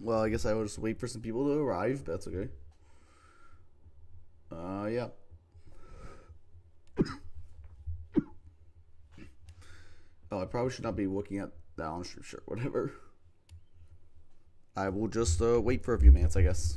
Well, I guess I will just wait for some people to arrive. But that's okay. Yeah. Oh, I probably should not be looking at that on stream. Sure, whatever. I will just wait for a few minutes, I guess.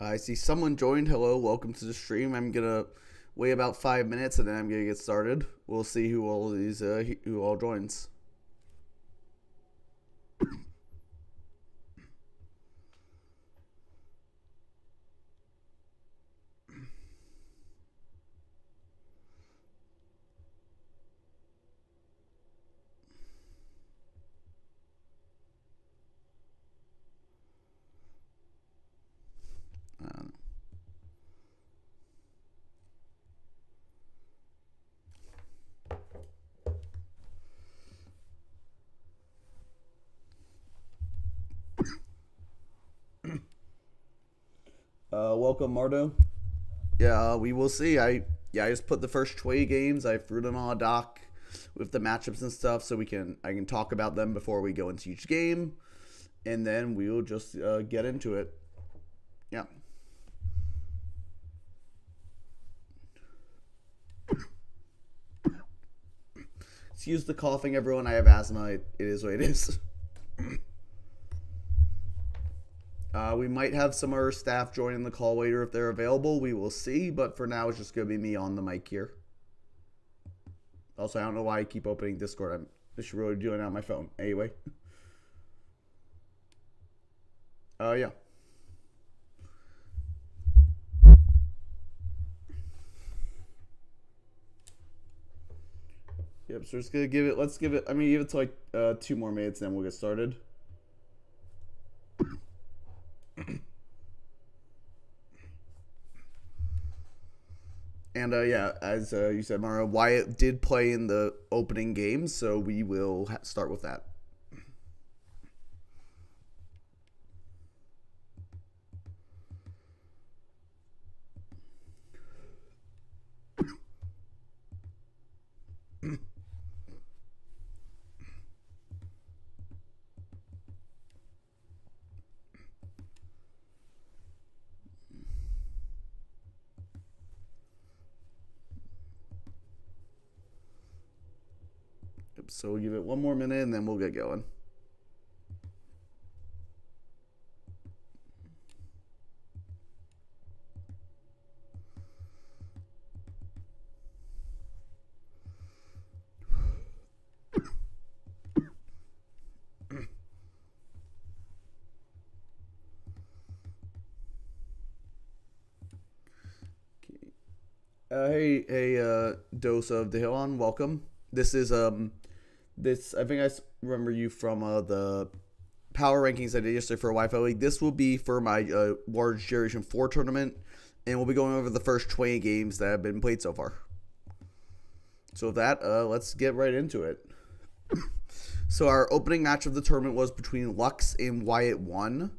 I see someone joined. Hello, welcome to the stream. I'm gonna wait about 5 minutes and then I'm gonna get started. We'll see who all joins. Uh, welcome, Mardo. Yeah, we will see. I just put the first 20 games. I threw them on a doc with the matchups and stuff, so I can talk about them before we go into each game, and then we will just get into it. Yeah. Excuse the coughing, everyone. I have asthma. It is what it is. We might have some of our staff join in the call later if they're available. We will see, but for now, it's just going to be me on the mic here. Also, I don't know why I keep opening Discord. I'm just really doing it on my phone. Anyway. Yeah. Yep, so we're just going to give it, give it to like 2 more minutes, then we'll get started. And yeah, as you said, Mara, Wyatt did play in the opening game, so we will start with that. So we'll give it 1 more minute and then we'll get going. Hey, Dose of the Hillon, welcome. This is I think I remember you from the power rankings I did yesterday for Wi-Fi League. This will be for my large Generation 4 tournament, and we'll be going over the first 20 games that have been played so far. So with that, let's get right into it. So our opening match of the tournament was between Lux and Wyatt 1.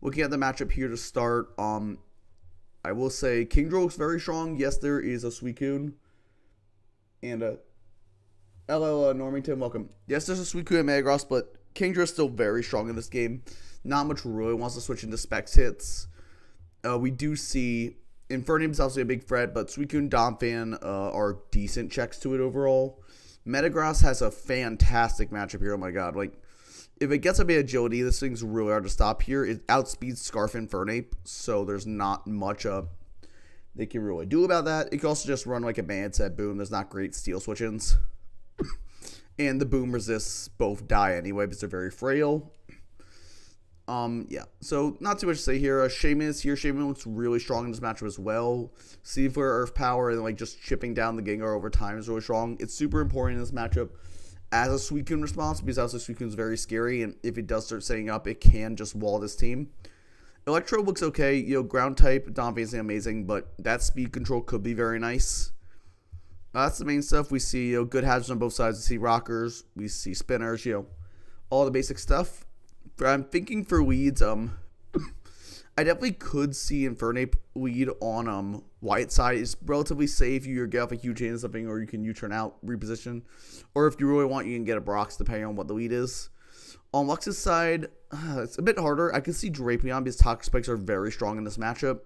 Looking at the matchup here to start, I will say Kingdra looks very strong. Yes, there is a Suicune. And LL Normington, welcome. Yes, there's a Suicune and Metagross, but Kingdra is still very strong in this game. Not much really wants to switch into Specs hits. We do see Infernape is also a big threat, but Suicune, Donphan are decent checks to it overall. Metagross has a fantastic matchup here. Oh my god, like if it gets a bit of agility, this thing's really hard to stop here. It outspeeds Scarf and Infernape, so there's not much they can really do about that. It can also just run like a band set boom. There's not great steel switch-ins. And the boom resists both die anyway because they're very frail. Yeah. So not too much to say here. Shaman is here. Shaman looks really strong in this matchup as well. C4 Earth Power and like just chipping down the Gengar over time is really strong. It's super important in this matchup as a Suicune response because obviously Suicune is very scary, and if it does start setting up, it can just wall this team. Electro looks okay. Ground type, Donphan is amazing, but that speed control could be very nice. That's the main stuff. We see good hazards on both sides. We see rockers. We see spinners. All the basic stuff. I'm thinking for leads, I definitely could see Infernape lead on Wyatt's side. It's relatively safe. You get off a huge chain or something, or you can U-turn out, reposition. Or if you really want, you can get a Brox depending on what the lead is. On Lux's side, it's a bit harder. I can see Drapion because Toxic Spikes are very strong in this matchup.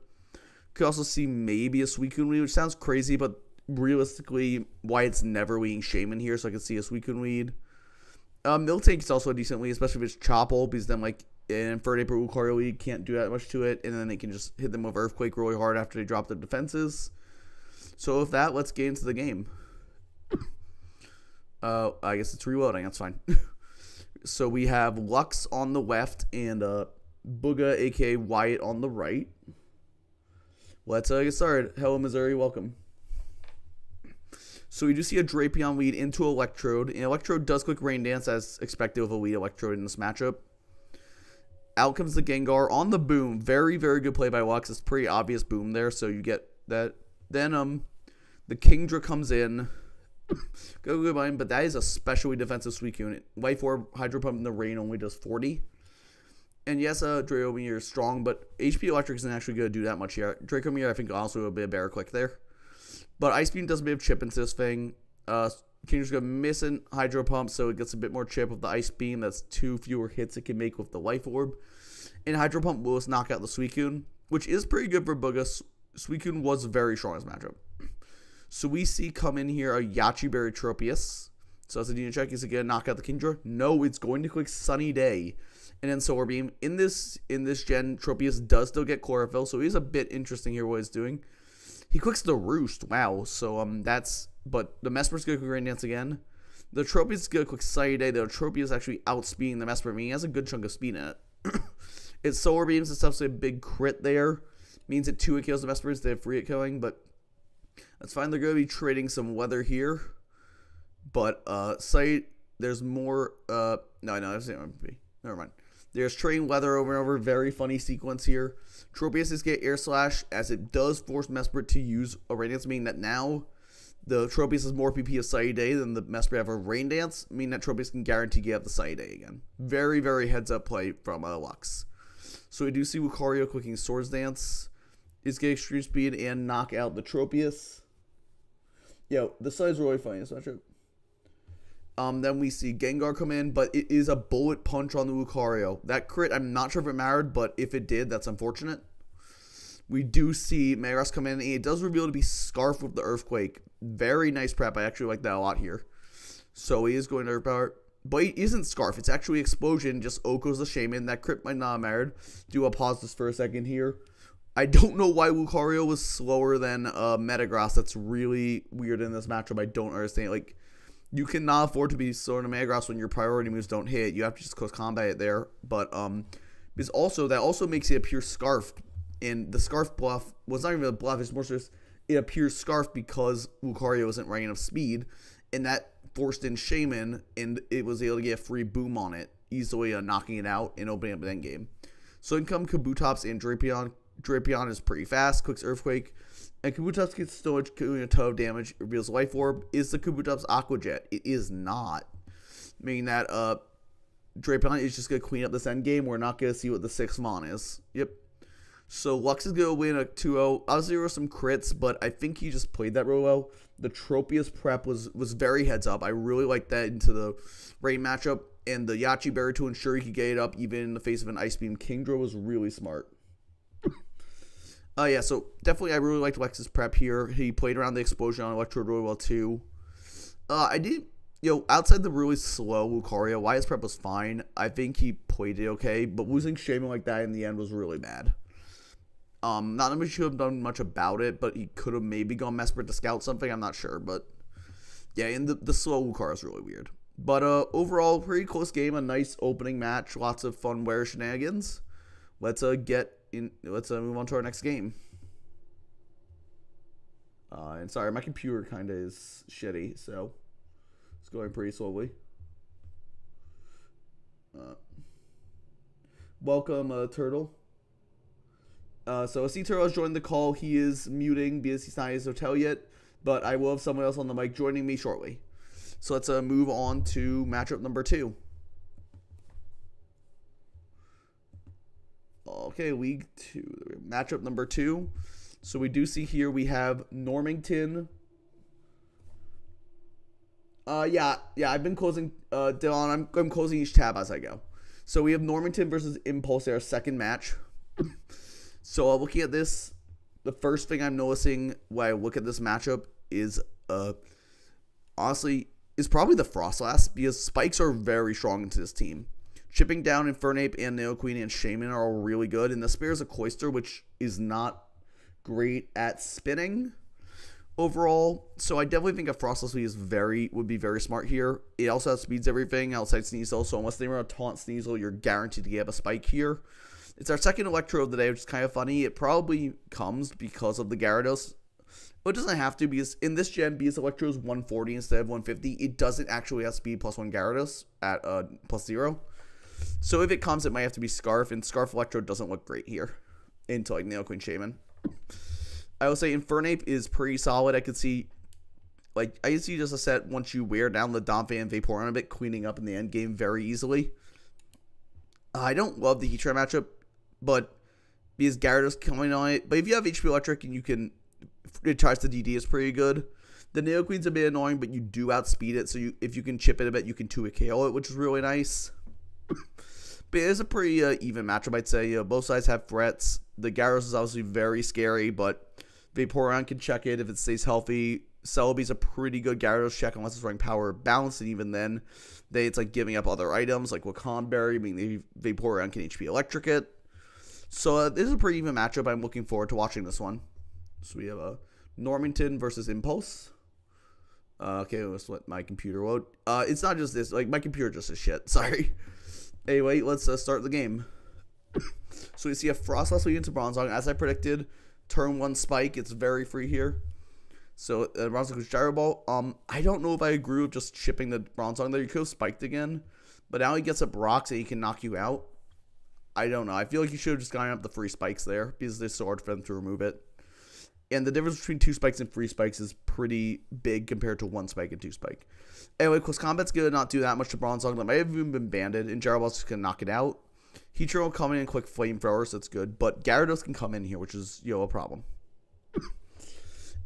Could also see maybe a Suicune lead, which sounds crazy, but realistically, Wyatt's never leading Shaman here, so I can see a Suicune lead. Miltank is also a decent lead, especially if it's Chople, because then like an Infernape or Lucario lead can't do that much to it, and then they can just hit them with Earthquake really hard after they drop their defenses. So with that, let's get into the game. I guess it's reloading, that's fine. So we have Lux on the left and Booga, aka Wyatt, on the right. Let's get started. Hello, Missouri, welcome. So we do see a Drapion lead into Electrode, and Electrode does click Rain Dance as expected with a lead Electrode in this matchup. Out comes the Gengar on the boom. Very, very good play by Lux. It's pretty obvious boom there, so you get that. Then the Kingdra comes in. Go by him, but that is a specially defensive Suicune. Life Orb, Hydro Pump in the rain only does 40. And yes, Dracomir is strong, but HP Electric isn't actually going to do that much here. Dracomir, I think, also will be a better click there. But Ice Beam does a bit of chip into this thing. Kindra's going to miss an Hydro Pump, so it gets a bit more chip with the Ice Beam. That's 2 fewer hits it can make with the Life Orb. And Hydro Pump will just knock out the Suicune, which is pretty good for Booga. Suicune was very strong in this matchup. So we see come in here a Yachi Berry Tropius. So as a Dino check, is it going to knock out the Kingdra? No, it's going to click Sunny Day. And then Solar Beam. In this gen, Tropius does still get Chlorophyll, so he's a bit interesting here what he's doing. He clicks the Roost. Wow. So but the Mesmer's going to click Rain Dance again. The Tropius is going to click Sunny Day. The Tropius is actually outspeeding the Mesmer. I mean, he has a good chunk of speed in it. It's Solar Beams and stuff, so a big crit there. Means it 2-hit kills the Mesmer instead of 3-hit killing, but that's fine. They're going to be trading some weather here. But Sight, there's more. No, that's the MVP. Never mind. There's trading weather over and over. Very funny sequence here. Tropius is get Air Slash as it does force Mesprit to use a Rain Dance, meaning that now the Tropius has more PP of Sunny Day than the Mesprit have a Rain Dance, meaning that Tropius can guarantee get up the Sunny Day again. Very, very heads up play from Lux. So we do see Lucario clicking Swords Dance. Is get Extreme Speed and knock out the Tropius. The side is really funny in this matchup. Then we see Gengar come in, but it is a bullet punch on the Lucario. That crit, I'm not sure if it mattered, but if it did, that's unfortunate. We do see Metagross come in, and it does reveal to be Scarf with the Earthquake. Very nice prep. I actually like that a lot here. So he is going to Earthpower, but he isn't Scarf. It's actually Explosion, just Oko's the Shaman. That crit might not have mattered. Do a pause this for a second here. I don't know why Lucario was slower than Metagross. That's really weird in this matchup. I don't understand. Like, you cannot afford to be slower than Metagross when your priority moves don't hit. You have to just close combat it there. But because also that also makes it appear Scarf, and the Scarf bluff was not even a bluff. It's more just it appears Scarf because Lucario isn't running enough speed, and that forced in Shaman, and it was able to get a free boom on it, easily knocking it out and opening up the end game. So in come Kabutops and Drapion. Drapion is pretty fast, clicks Earthquake, and Kabutops gets so much a ton of damage, reveals Life Orb. Is the Kabutops Aqua Jet? It is not. Meaning that Drapion is just going to clean up this end game. We're not going to see what the 6th Mon is. Yep. So Lux is going to win a 2-0. Obviously there were some crits, but I think he just played that really well. The Tropius prep was very heads up. I really liked that into the rain matchup, and the Yachi Berry to ensure he could get it up even in the face of an Ice Beam Kingdra was really smart. So definitely I really liked Lux's prep here. He played around the explosion on Electrode really well too. I did, outside the really slow Lucario, Wyatt's prep was fine. I think he played it okay, but losing Shaman like that in the end was really bad. Not that he should have done much about it, but he could have maybe gone Mesprit to scout something, I'm not sure, but yeah, and the slow Lucario is really weird. But overall, pretty close game. A nice opening match. Lots of fun wear shenanigans. Let's move on to our next game. And sorry, my computer kind of is shitty, so it's going pretty slowly. Welcome, Turtle. So I see Turtle has joined the call. He is muting because he's not in his hotel yet, but I will have someone else on the mic joining me shortly. So let's move on to matchup number 2. Okay, League 2. Matchup number 2. So we do see here we have Normington. Yeah, I've been closing, Dylan, I'm closing each tab as I go. So we have Normington versus Impulse, our second match. So looking at this, the first thing I'm noticing when I look at this matchup is, honestly, is probably the Frostlass, because spikes are very strong into this team. Chipping down Infernape and Nidoqueen and Shaman are all really good, and the Spear's a Cloyster, which is not great at spinning overall. So I definitely think a Frostless would be very smart here. It also speeds everything outside Sneasel, so unless they were a taunt Sneasel, you're guaranteed to get a spike here. It's our second Electro of the day, which is kind of funny. It probably comes because of the Gyarados. But it doesn't have to, because in this gen, because Electro is 140 instead of 150, it doesn't actually have speed plus 1 Gyarados at +0. So if it comes, it might have to be Scarf, and Scarf Electro doesn't look great here into like Nidoqueen Shaman. I will say Infernape is pretty solid. I can see just a set once you wear down the Donphan and Vaporeon a bit, cleaning up in the end game very easily. I don't love the Heatran matchup, but because Gyarados coming on it. But if you have HP Electric and it tries to DD, is pretty good. The Nidoqueen's a bit annoying, but you do outspeed it, so if you can chip it a bit, you can 2-hit KO it, which is really nice. But it is a pretty even matchup, I'd say. Both sides have threats. The Gyarados is obviously very scary, but Vaporeon can check it if it stays healthy. Celebi's a pretty good Gyarados check unless it's running power balance, and even then, it's like giving up other items like Wakanberry, meaning the Vaporeon can HP Electric it. So this is a pretty even matchup. I'm looking forward to watching this one. So we have Normington versus Impulse. Okay, let's let my computer load. It's not just this. Like, my computer just is shit. Sorry. Anyway, let's start the game. So we see a Frostlass leading to Bronzong. As I predicted, turn 1 spike. It's very free here. So Bronzong goes Gyro Ball. I don't know if I agree with just chipping the Bronzong there. You could have spiked again. But now he gets up rocks and he can knock you out. I don't know. I feel like you should have just gotten up the free spikes there, because it's so hard for them to remove it. And the difference between 2 spikes and 3 spikes is pretty big compared to 1 spike and 2 spike. Anyway, Close Combat's going to not do that much to Bronzong. That might have even been banded, and Gyro Ball's just going to knock it out. Heatran will come in and click Flamethrower, so that's good. But Gyarados can come in here, which is, a problem.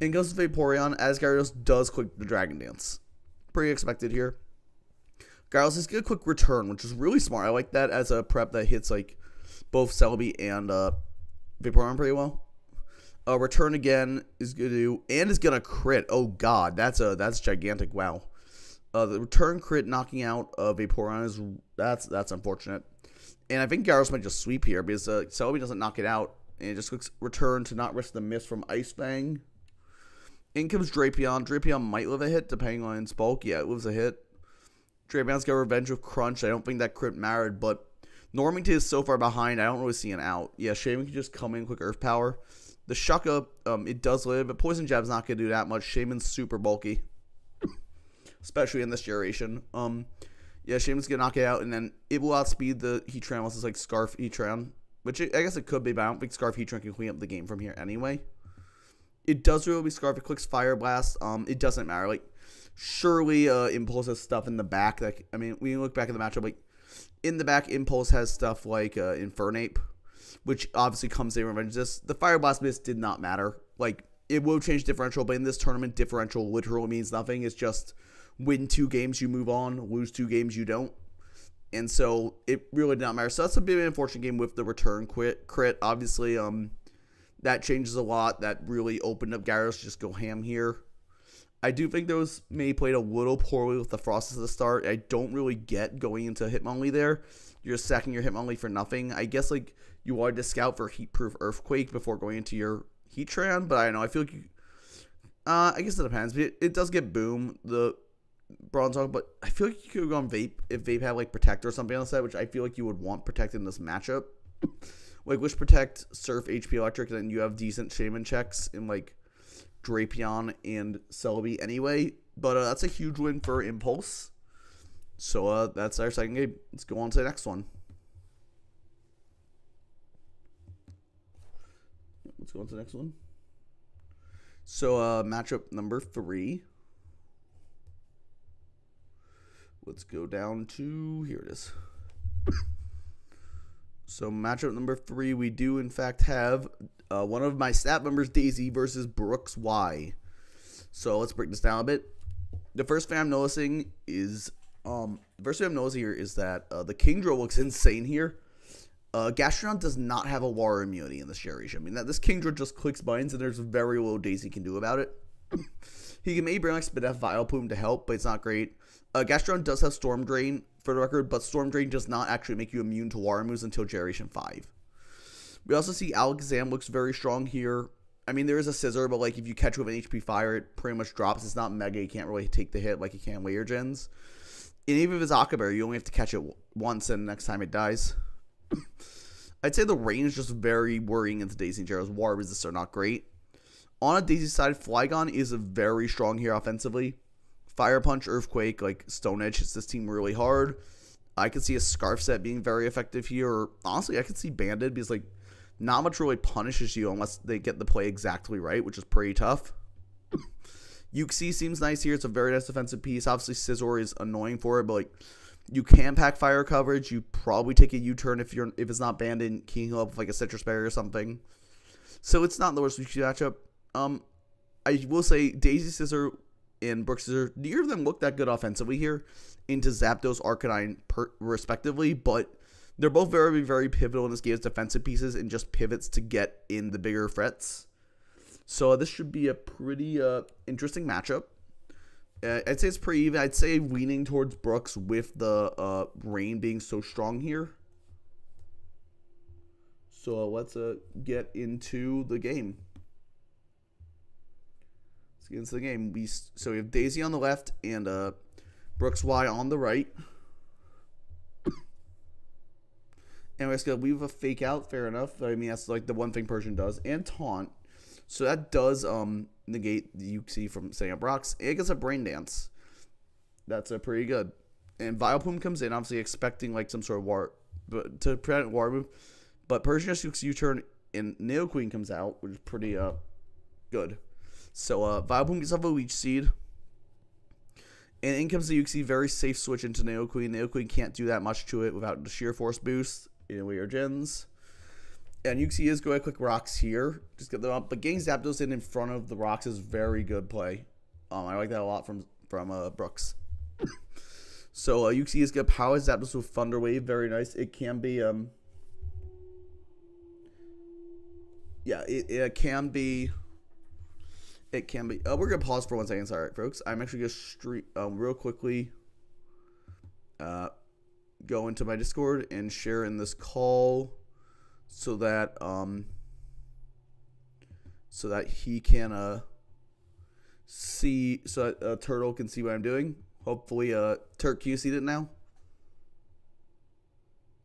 And goes to Vaporeon, as Gyarados does click the Dragon Dance. Pretty expected here. Gyarados is going to quick Return, which is really smart. I like that as a prep that hits, like, both Celebi and Vaporeon pretty well. Return again is going to do, and is going to crit. Oh god, that's gigantic. Wow. The return crit knocking out Vaporeon is that's unfortunate. And I think Gyarados might just sweep here, because Celebi doesn't knock it out, and it just clicks return to not risk the miss from Ice Fang. In comes Drapion. Drapion might live a hit depending on its bulk. Yeah, it lives a hit. Drapion's got Revenge of Crunch. I don't think that crit mattered, but Normington is so far behind, I don't really see an out. Yeah, Shaman can just come in quick Earth Power. The Shucka, it does live, but Poison Jab's not going to do that much. Shaman's super bulky, especially in this duration. Yeah, Shaman's going to knock it out, and then it will outspeed the Heatran unless it's like Scarf Heatran, which I guess it could be, but I don't think Scarf Heatran can clean up the game from here anyway. It does really be Scarf. It clicks Fire Blast. It doesn't matter. Like, surely Impulse has stuff in the back. We can look back at the matchup. Like, in the back, Impulse has stuff like Infernape, which obviously comes in revenge. The Fire Blast miss did not matter. Like, it will change differential, but in this tournament, differential literally means nothing. It's just win 2 games, you move on. Lose 2 games, you don't. And so it really did not matter. So that's a bit of an unfortunate game with the return crit. Obviously, that changes a lot. That really opened up Gyarados to just go ham here. I do think those maybe played a little poorly with the Frostless at the start. I don't really get going into Hitmonlee there. You're sacking your Hitmonlee for nothing. I guess, like, you wanted to scout for Heat-Proof Earthquake before going into your Heatran, but I don't know. I feel like I guess it depends. But it does get Boom. Bronze Hog, but I feel like you could have gone Vape if Vape had like Protect or something on the side, which I feel like you would want Protect in this matchup. Like Wish Protect, Surf, HP Electric, and then you have decent Shaman checks in like Drapion and Celebi anyway. But that's a huge win for Impulse. So that's our second game. Let's go on to the next one. Let's go on to the next one. So matchup number 3. Let's go down to, here it is. So matchup number 3, we do in fact have one of my stat members, Daisy, versus Brooks Y. So let's break this down a bit. The first thing I'm noticing is here is that the Kingdra looks insane here. Gastrodon does not have a water immunity in this generation. I mean, this Kingdra just clicks buttons, and there's very little Daisy can do about it. He can maybe bring like Spidef Vileplume to help, but it's not great. Gastrodon does have Storm Drain, for the record, but Storm Drain does not actually make you immune to water moves until Generation 5. We also see Alakazam looks very strong here. I mean, there is a Scissor, but like if you catch with an HP Fire, it pretty much drops. It's not Mega. You can't really take the hit like you can later gens. And even if it's Akaberry, you only have to catch it once, and next time it dies. I'd say the range is just very worrying into Daisy and Gyarados. Water resists are not great. On a Daisy side, Flygon is very strong here offensively. Fire Punch, Earthquake, like Stone Edge hits this team really hard. I could see a Scarf Set being very effective here. Or honestly, I could see Banded because like not much really punishes you unless they get the play exactly right, which is pretty tough. Uxie seems nice here. It's a very nice defensive piece. Obviously, Scizor is annoying for it, but like you can pack fire coverage. You probably take a U-turn if it's not banned in King up with like a Citrus Berry or something. So it's not the worst matchup. I will say Daisy Scissor and Brooks Scissor, neither of them look that good offensively here into Zapdos, Arcanine respectively, but they're both very, very pivotal in this game as defensive pieces and just pivots to get in the bigger threats. So this should be a pretty interesting matchup. I'd say it's pretty even. I'd say leaning towards Brooks with the rain being so strong here. So let's get into the game. Let's get into the game. So we have Daisy on the left and Brooks Y on the right. And we're just going to leave a Fake Out. Fair enough. I mean, that's like the one thing Persian does. And Taunt. So that does negate the Uxie from setting up rocks. And it gets a Brain Dance. That's pretty good. And Vileplume comes in, obviously expecting like some sort of war, but to prevent war move. But Persian just Uxie U-turn and Nidoqueen comes out, which is pretty good. So Vileplume gets off a Leech Seed. And in comes the Uxie, very safe switch into Nidoqueen. Nidoqueen can't do that much to it without the Sheer Force boost in later gens. And Uxie is going to click rocks here. Just get them up. But getting Zapdos in front of the rocks is very good play. I like that a lot from Brooks. So Uxie is going to power Zapdos with Thunder Wave. Very nice. It can be... it can be... It can be... we're going to pause for 1 second. Sorry, folks. I'm actually going to real quickly go into my Discord and share in this call so that he can see, so that Turtle can see what I'm doing. Hopefully, Turk, can you see it now?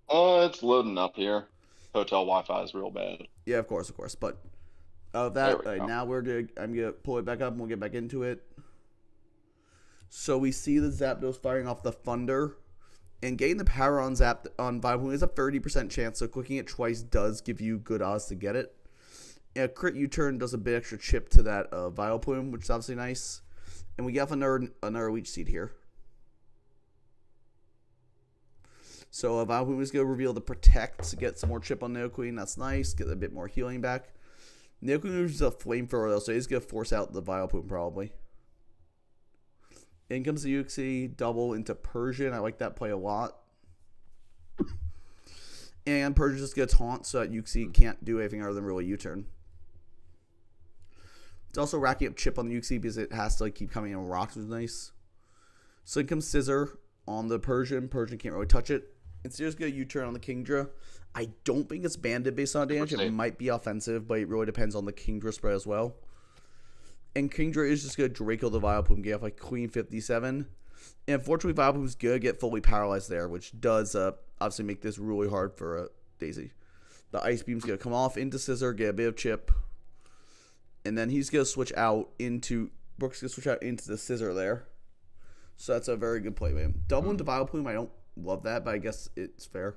It's loading up here. Hotel Wi-Fi is real bad. Yeah, of course. But now I'm gonna pull it back up and we'll get back into it. So we see the Zapdos firing off the Thunder. And getting the power on Vileplume is a 30% chance, so clicking it twice does give you good odds to get it. And a crit U-turn does a bit extra chip to that Vileplume, which is obviously nice. And we have another Leech Seed here. So Vileplume is going to reveal the Protect to get some more chip on Nidoqueen. That's nice. Get a bit more healing back. Nidoqueen uses a Flamethrower, though, so he's going to force out the Vileplume probably. In comes the Uxie, double into Persian. I like that play a lot. And Persian just gets Taunt so that Uxie can't do anything other than really U-turn. It's also racking up chip on the Uxie because it has to like keep coming in rocks, which is nice. So in comes Scissor on the Persian. Persian can't really touch it. And Scissor's going to U-turn on the Kingdra. I don't think it's banded based on damage. It might be offensive, but it really depends on the Kingdra spread as well. And Kingdra is just going to Draco the Vileplume, get off like Queen 57. And unfortunately, Vileplume's going to get fully paralyzed there, which does obviously make this really hard for Daisy. The Ice Beam's going to come off into Scissor, get a bit of chip. And then he's going to switch out into... Brooks going to switch out into the Scissor there. So that's a very good play, man. Double into Vileplume, I don't love that, but I guess it's fair.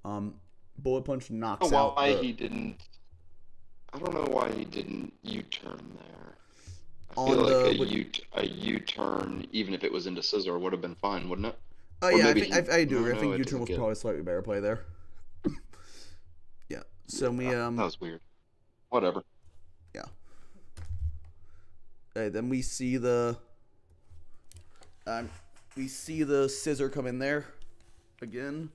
Bullet Punch knocks out... I don't know why he didn't U-turn there. I feel like a U-turn, even if it was into Scissor, would have been fine, wouldn't it? Oh, yeah, I do agree. I think U-turn was probably a slightly better play there. Yeah, so we... That was weird. Whatever. Yeah. Okay, then we see the... Scissor come in there again.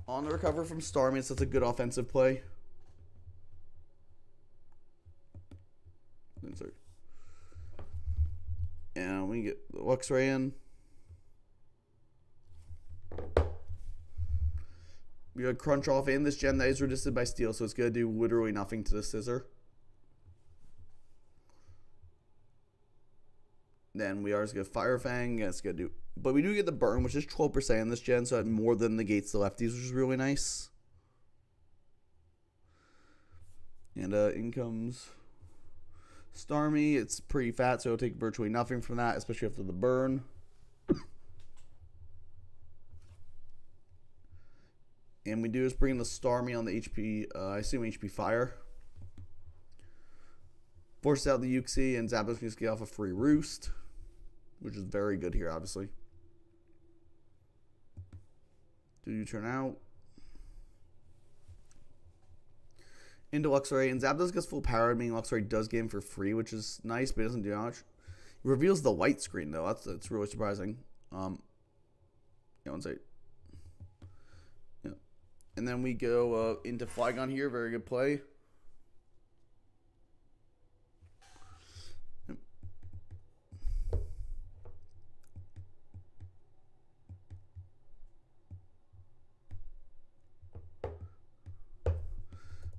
On the recover from Starmie, so that's a good offensive play. Insert. And we get the Luxray in. We got Crunch off in this gen that is resisted by Steel, so it's going to do literally nothing to the Scissor. Then we are just going to Fire Fang, and it's going to do... But we do get the burn, which is 12% in this gen, so it more than negates the lefties, which is really nice. And in comes Starmie. It's pretty fat, so it'll take virtually nothing from that, especially after the burn. And we do is bring the Starmie on the HP, I assume HP Fire. Force out the Uxie, and Zapdos can just get off a free Roost, which is very good here, obviously. Do you turn out? Into Luxray, and Zapdos gets full power, meaning Luxray does get him for free, which is nice, but it doesn't do much. It reveals the white screen, though. That's really surprising. Yeah, one second. Yeah. And then we go into Flygon here. Very good play.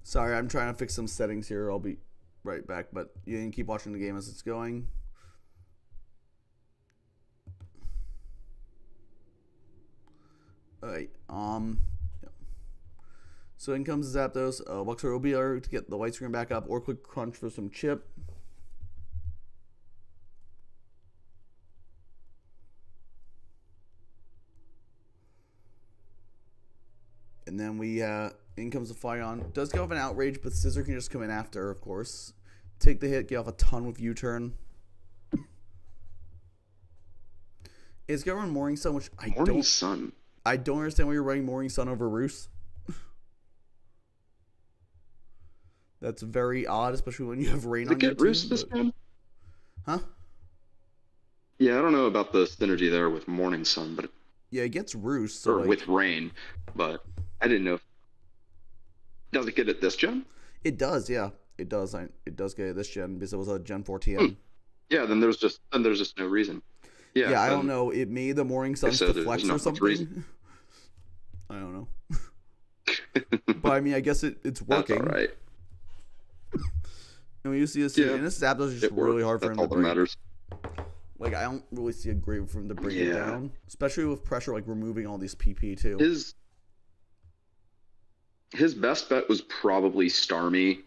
Sorry, I'm trying to fix some settings here. I'll be right back, but you can keep watching the game as it's going. Alright, yeah. So in comes Zapdos. Luxray will be able to get the white screen back up, or quick Crunch for some chip. And then we, in comes the Flygon. Does go off an Outrage, but Scissor can just come in after, of course. Take the hit, get off a ton with U-turn. It's going to run Morning Sun, which I don't understand why you're running Morning Sun over Roost. That's very odd, especially when you have rain on your team. Did it get Roost this time? Huh? Yeah, I don't know about the synergy there with Morning Sun, but... Yeah, it gets Roost. So or with rain, but I didn't know. Does it get it this gen? It does, yeah. It does. It does get it this gen because it was a Gen 4 TM. Yeah, then there's just no reason. Yeah, I don't know. It made the Morning Suns deflect or something. I don't know. But I mean, I guess it's working. That's all right. And when you see this, and this Zapdos is just really hard for him to break. Matters. Like, I don't really see a great for him to bring it down, especially with pressure, like removing all these PP too. His best bet was probably Starmie.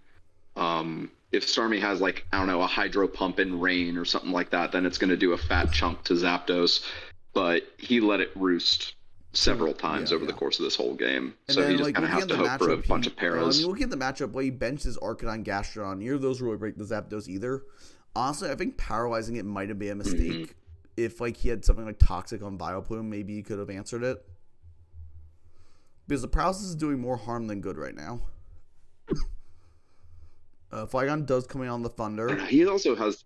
If Starmie has, like, I don't know, a Hydro Pump in Rain or something like that, then it's going to do a fat chunk to Zapdos. But he let it roost several times over the course of this whole game. And so then, he just kind of has to hope for a bunch of paras. I mean, looking at the matchup, where he benches Arcanine, Gastrodon, neither of those really break the Zapdos either. Honestly, I think paralyzing it might have been a mistake. Mm-hmm. If, like, he had something like Toxic on Vileplume, maybe he could have answered it. Because the paralysis is doing more harm than good right now. Flygon does come in on the Thunder. He also has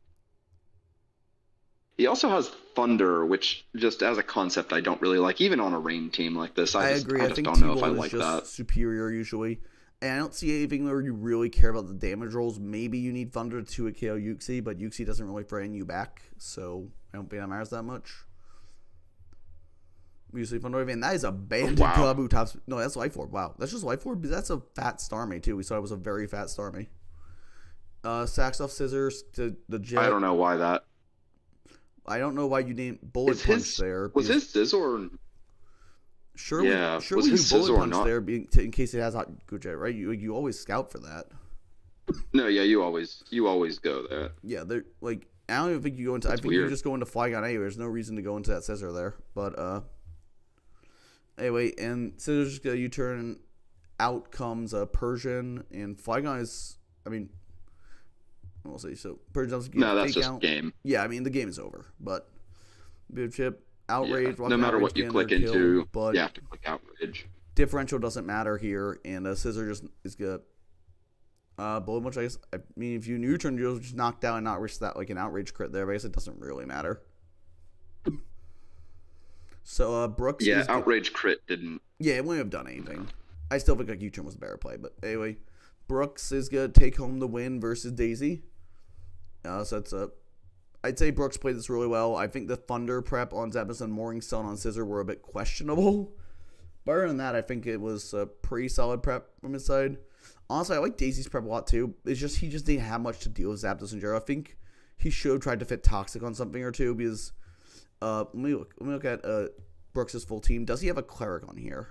Thunder, which just as a concept I don't really like, even on a rain team like this. I agree. I just don't know if I like that. Superior usually. And I don't see anything where you really care about the damage rolls. Maybe you need Thunder to KO Uxie, but Uxie doesn't really frighten you back, so I don't think that matters that much. Usually Thunder, and that is a banded Kabu tops. No, that's Life Orb. Wow, that's just Life Orb. That's a fat Starmie too. We saw it was a very fat Starmie. Sacks off Scissors to the Jet. I don't know why that. I don't know why you didn't bullet punch there. Was his Scizor? Surely, Yeah, surely was his you bullet Scizor punch not? there in case it has hot Gujet, right? You always scout for that. No, yeah, you always go there. Yeah, they're like I don't even think you go into. That's I think weird. you just go into Flygon anyway. There's no reason to go into that Scissor there. But anyway, and Scissor's just gonna U-turn. And out comes a Persian, and Flygon is. I mean, we'll see. So Persian's No, that's just out. game. Yeah, I mean the game is over. But Bib Chip, Outrage. Yeah. No matter what you click into, you have to click Outrage. Differential doesn't matter here, and Scissor just is good. Bullet Punch, I guess. I mean, if you U-turn, you'll just knock down and not risk that like an Outrage crit there. But I guess it doesn't really matter. So Brooks. Yeah, Outrage crit didn't. Yeah, it wouldn't have done anything. I still think like U-turn was a better play, but anyway, Brooks is gonna take home the win versus Daisy. So that's I'd say Brooks played this really well. I think the Thunder prep on Zapdos and Morning Sun on Scissor were a bit questionable. But other than that, I think it was a pretty solid prep from his side. Honestly, I like Daisy's prep a lot too. It's just he just didn't have much to deal with Zapdos and Jero. I think he should have tried to fit Toxic on something or two because let me look at Brooks' full team. Does he have a Cleric on here?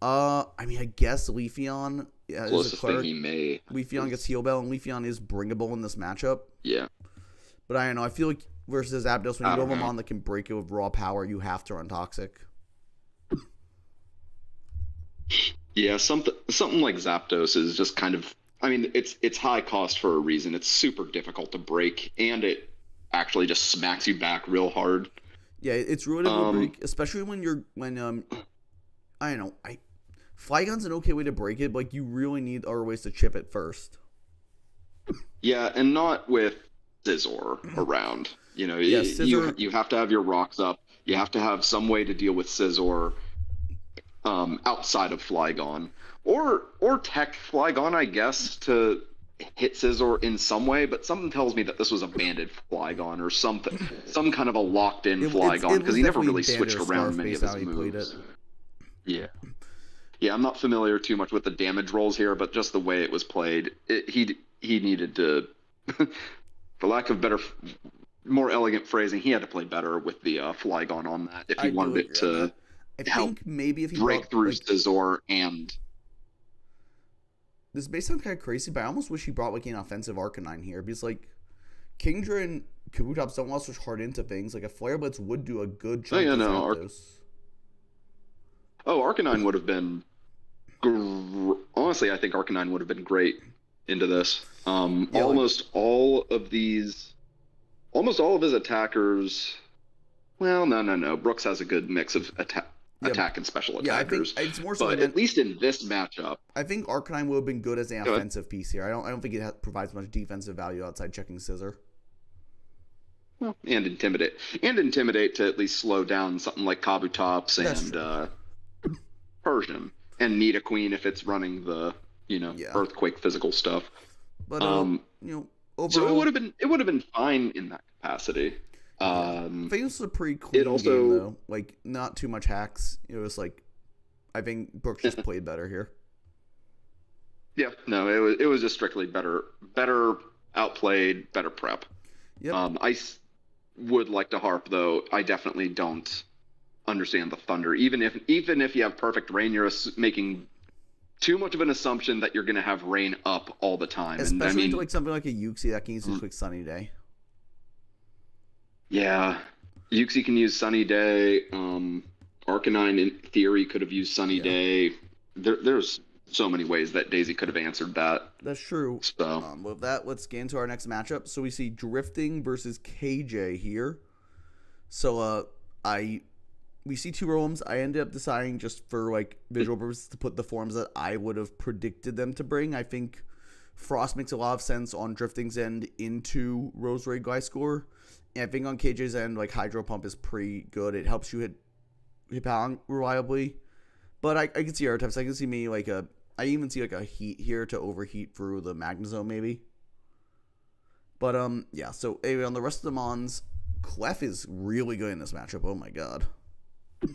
I mean, I guess Leafeon. Yeah, closest thing he may. Leafeon gets Heal Bell, and Leafeon is bringable in this matchup. Yeah. But I don't know. I feel like versus Zapdos, when you go Mon that can break it with raw power, you have to run Toxic. Yeah, something like Zapdos is just kind of. I mean, it's high cost for a reason. It's super difficult to break, and it actually just smacks you back real hard. Yeah, it's really difficult to break, especially when I don't know. Flygon's an okay way to break it, but like you really need other ways to chip it first. Yeah, and not with Scizor around. You know, yeah, Scizor, you have to have your rocks up. You have to have some way to deal with Scizor outside of Flygon. Or tech Flygon, I guess, to hit Scizor in some way, but something tells me that this was a banded Flygon or something, some kind of a locked-in Flygon, because he never really switched around many of his moves. Yeah. Yeah, I'm not familiar too much with the damage rolls here, but just the way it was played, he needed to, for lack of better, more elegant phrasing, he had to play better with the Flygon on that if he wanted it to help maybe if he break through Scizor and... This may sound kind of crazy, but I almost wish he brought like an offensive Arcanine here, because like Kingdra and Kabutops don't want to switch hard into things. Like a Flare Blitz would do a good chunk of Zapdos. Arcanine would have been... Honestly, I think Arcanine would have been great into this. Almost all of his attackers... Well, no. Brooks has a good mix of attack and special attackers. I think it's more so but at least in this matchup... I think Arcanine would have been good as an offensive piece here. I don't think it provides much defensive value outside checking Scissor. Well, and intimidate to at least slow down something like Kabutops and Persian, and Nidoqueen if it's running the Earthquake physical stuff. But overall, so it would have been fine in that capacity. I think this is a pretty clean game though. Like not too much hacks. It was like I think Brooks just played better here. Yeah, no, it was just strictly better outplayed, better prep. Yep. I would like to harp though. I definitely don't understand the Thunder. Even if you have perfect rain, you're making too much of an assumption that you're going to have rain up all the time. Especially into like something like a Uxie that can use a quick Sunny Day. Yeah, Uxie can use Sunny Day. Arcanine, in theory, could have used Sunny Day. There's so many ways that Daisy could have answered that. That's true. So with that, let's get into our next matchup. So we see Drifting versus KJ here. So we see two Rollums. I ended up deciding just for like visual purposes to put the forms that I would have predicted them to bring. I think Frost makes a lot of sense on Drifting's end into Roserade Gliscor. And I think on KJ's end, like Hydro Pump is pretty good. It helps you hit Pound reliably. But I can see other types. I can see me like I even see like a Heat here to overheat through the Magnezone maybe. But yeah. So anyway, on the rest of the Mons, Clef is really good in this matchup. Oh my god. This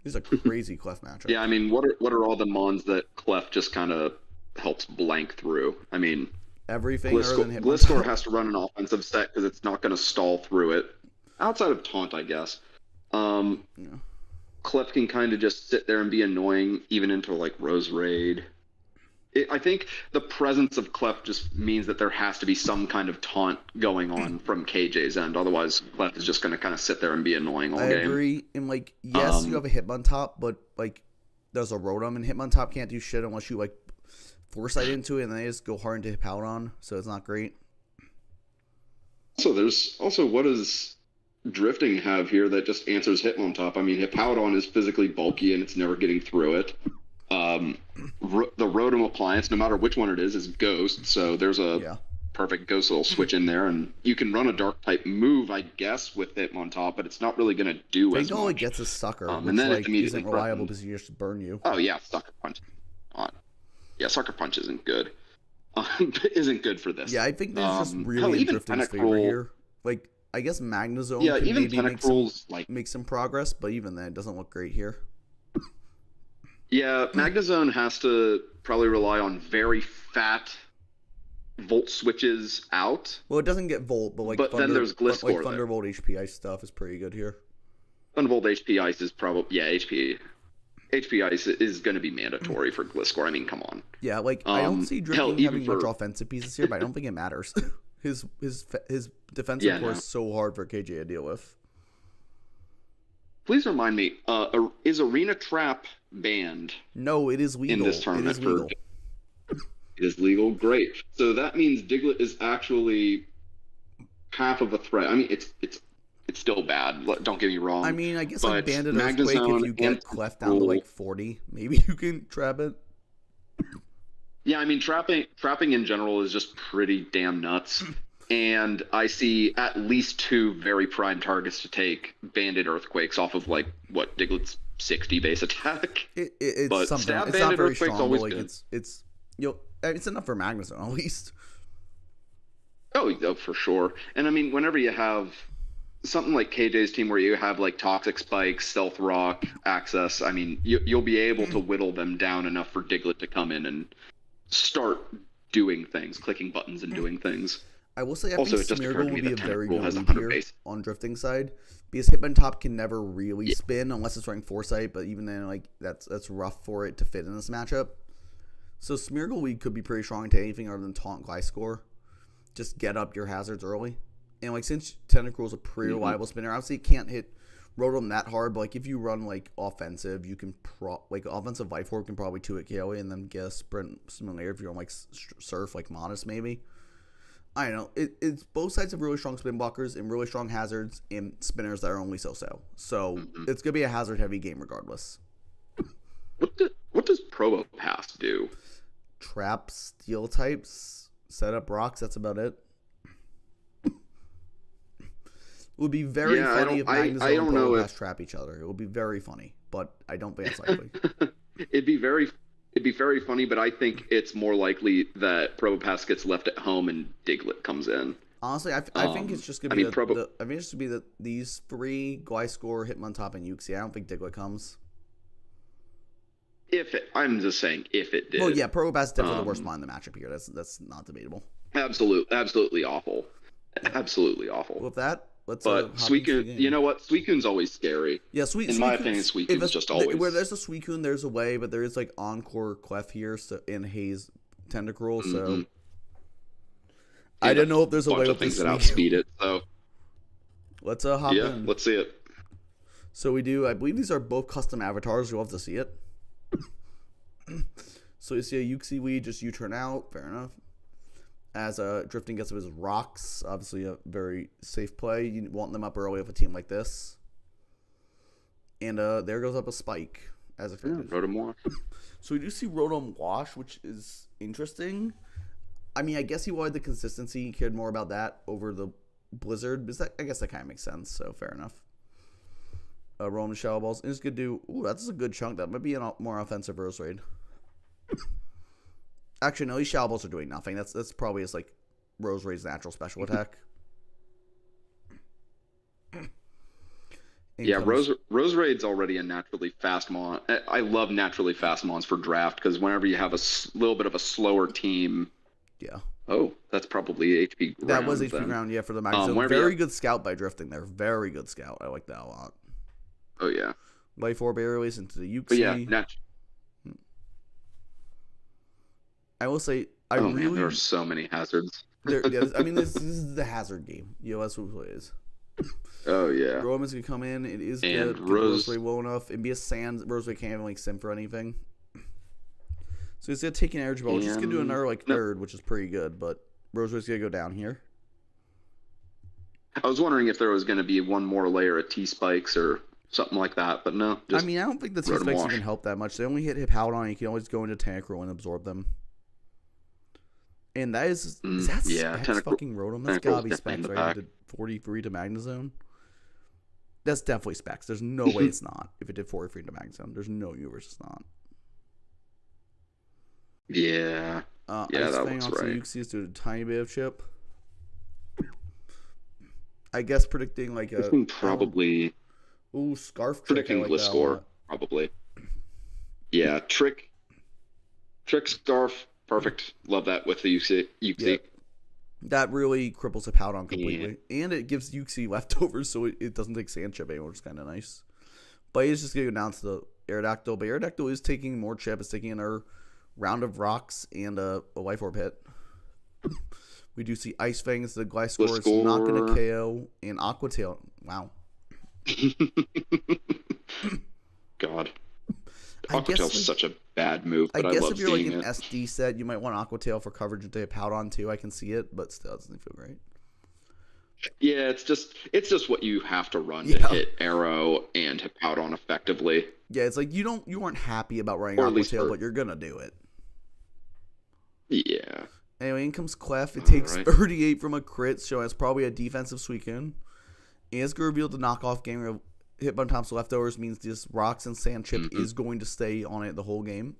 is a crazy Clef matchup. Yeah, I mean, what are all the Mons that Clef just kind of helps blank through? I mean, Everything other than Hitmontop. Gliscor has to run an offensive set because it's not going to stall through it. Outside of taunt, I guess. Yeah. Clef can kind of just sit there and be annoying, even into like Rose Raid. I think the presence of Clef just means that there has to be some kind of taunt going on from KJ's end. Otherwise, Clef is just going to kind of sit there and be annoying all game. I agree. And like, yes, you have a Hitmontop, but like, there's a Rotom, and Hitmontop can't do shit unless you like foresight into it, and then they just go hard into Hippowdon, so it's not great. So there's also, what does Drifting have here that just answers Hitmontop? I mean, Hippowdon is physically bulky and it's never getting through it. The Rotom appliance, no matter which one it is Ghost, so there's a perfect Ghost little switch in there, and you can run a Dark type move, I guess, with Hitmontop, but it's not really going to do as much. All it gets is Sucker, which and then like, isn't reliable threatened. because you just burn you. Oh yeah, Sucker Punch. Yeah, Sucker Punch isn't good. Isn't good for this. Yeah, I think there's just really Drifting's favor here. Like, I guess Magnezone can even maybe make some progress, but even then, it doesn't look great here. Yeah, Magnezone has to probably rely on very fat Volt switches out. Well, it doesn't get Volt, but like then there's Gliscor. Like Thunderbolt HP Ice stuff is pretty good here. Thunderbolt HP Ice is probably HP Ice is going to be mandatory for Gliscor. I mean, come on. Yeah, like I don't see Drifting having much offensive pieces here, but I don't think it matters. His defensive core is so hard for KJ to deal with. Please remind me, is Arena Trap banned? No, it is legal. In this tournament. It is legal. It is legal? Great. So that means Diglett is actually half of a threat. I mean, it's still bad. Don't get me wrong. I mean, I guess like Bandit Earthquake, if you get Clef down to like 40, maybe you can trap it. Yeah, I mean, trapping in general is just pretty damn nuts. And I see at least 2 very prime targets to take Bandit Earthquakes off of like what Diglett's 60 base attack. It's but something. Stab It's Bandit not very Earthquake's strong, always but like good. it's enough for Magnezone at least. Oh, for sure. And I mean, whenever you have something like KJ's team where you have like Toxic Spikes, Stealth Rock, Access, I mean, you'll be able to whittle them down enough for Diglett to come in and start doing things, clicking buttons and doing things. I will say I also, think Smeargle would be a very good lead here base. on Drifting side, because Hitmontop can never really spin unless it's running Foresight, but even then, like that's rough for it to fit in this matchup. So Smeargle lead could be pretty strong to anything other than Taunt Gliscor. Just get up your hazards early. And like since Tentacruel is a pretty reliable spinner, obviously it can't hit Rotom that hard, but like if you run like offensive, you can like offensive Life Orb can probably 2-hit KO and then get a sprint similar if you're on like Surf, like Modest maybe. I don't know. It's both sides have really strong spin blockers and really strong hazards and spinners that are only so-so. So it's gonna be a hazard heavy game regardless. What does Probopass do? Trap steel types, set up rocks. That's about it. It would be very funny if Magnezone and Probopass trap each other. It would be very funny, but I don't think it's likely. It'd be very funny, but I think it's more likely that Probopass gets left at home and Diglett comes in. Honestly, I think it's just gonna be I think it's just gonna be these 3: Gliscor, Hitmontop, and Uxie. I don't think Diglett comes. I'm just saying if it did. Well, yeah, Probopass is definitely the worst mind in the matchup here. That's not debatable. Absolutely awful. Absolutely awful. With that, let's. But Suicune, you know what? Suicune's always scary. Yeah, in my opinion, Suicune's just always. Where there's a Suicune, there's a way, but there is like Encore Clef here, so in Haze Tentacruel. So I don't know if there's a way with things that outspeed it. So let's hop in. Yeah, let's see it. So we do. I believe these are both custom avatars. You'll have to see it. So you see a Uxie lead, just U-turn out. Fair enough. As Drifting gets up his rocks, obviously a very safe play. You want them up early with a team like this. And there goes up a Spike as expected. Rotom Wash. So we do see Rotom Wash, which is interesting. I mean, I guess he wanted the consistency. He cared more about that over the Blizzard. I guess that kind of makes sense, so fair enough. Rotom Shadow Balls. It's good to... Ooh, that's a good chunk. That might be a more offensive Rose Raid. Actually, no, these Shadow Balls are doing nothing. That's probably his, like, Rose Raid's natural special attack. Rose Raid's already a naturally fast mon. I love naturally fast mons for draft, because whenever you have a little bit of a slower team, Yeah. Oh, that's probably HP ground. That was HP then. ground, yeah, for the Magnezone. Very good scout by drifting there. Very good scout. I like that a lot. Oh, yeah. Life Orb airways into the Uxie. But yeah, I will say, man, there are so many hazards. I mean, this is the hazard game. That's what it is. Oh, yeah. Rotom is going to come in. It is and good. Roseray well enough. And be a sand. Roseray can't even, like, sim for anything. So he's going to take an energy ball, which is going to do another, like, third, which is pretty good. But Roseray's going to go down here. I was wondering if there was going to be one more layer of T-Spikes or something like that, but no. I mean, I don't think the T-Spikes even help that much. They only hit Hippowdon. You can always go into Tentacruel and absorb them. And that is that Specs fucking Rotom? That's gotta be Specs, right? It did 43 to Magnezone. That's definitely Specs. There's no way it's not. If it did 43 to Magnezone, there's no universe it's not. Yeah. That looks right. Uxie to a tiny bit of chip. I guess predicting like a probably. Scarf. Predicting Gliscor, probably. Yeah, Trick, Scarf. Perfect. Love that with the Uxie. Yeah. That really cripples Hippowdon completely. Yeah. And it gives Uxie leftovers so it doesn't take Sand Chip anymore, which is kind of nice. But he's just going to go down to the Aerodactyl. But Aerodactyl is taking more chip. It's taking another round of rocks and a Life Orb hit. We do see Ice Fangs. The Gliscor is not going to KO. And Aqua Tail. Wow. God. Aqua Tail's such a bad move, but I love if you're like an it. SD set, you might want Aqua Tail for coverage into Hippowdon too. I can see it, but still, it doesn't feel great. Yeah, it's just what you have to run to hit Arrow and Hippowdon effectively. Yeah, it's like you weren't happy about running Aqua Tail, but you're gonna do it. Yeah. Anyway, in comes Clef. It takes 38 from a crit, showing it's probably a defensive Suicune. And it's going to reveal the knockoff game of Hitmontop's leftovers means this Rocks and Sand Chip is going to stay on it the whole game.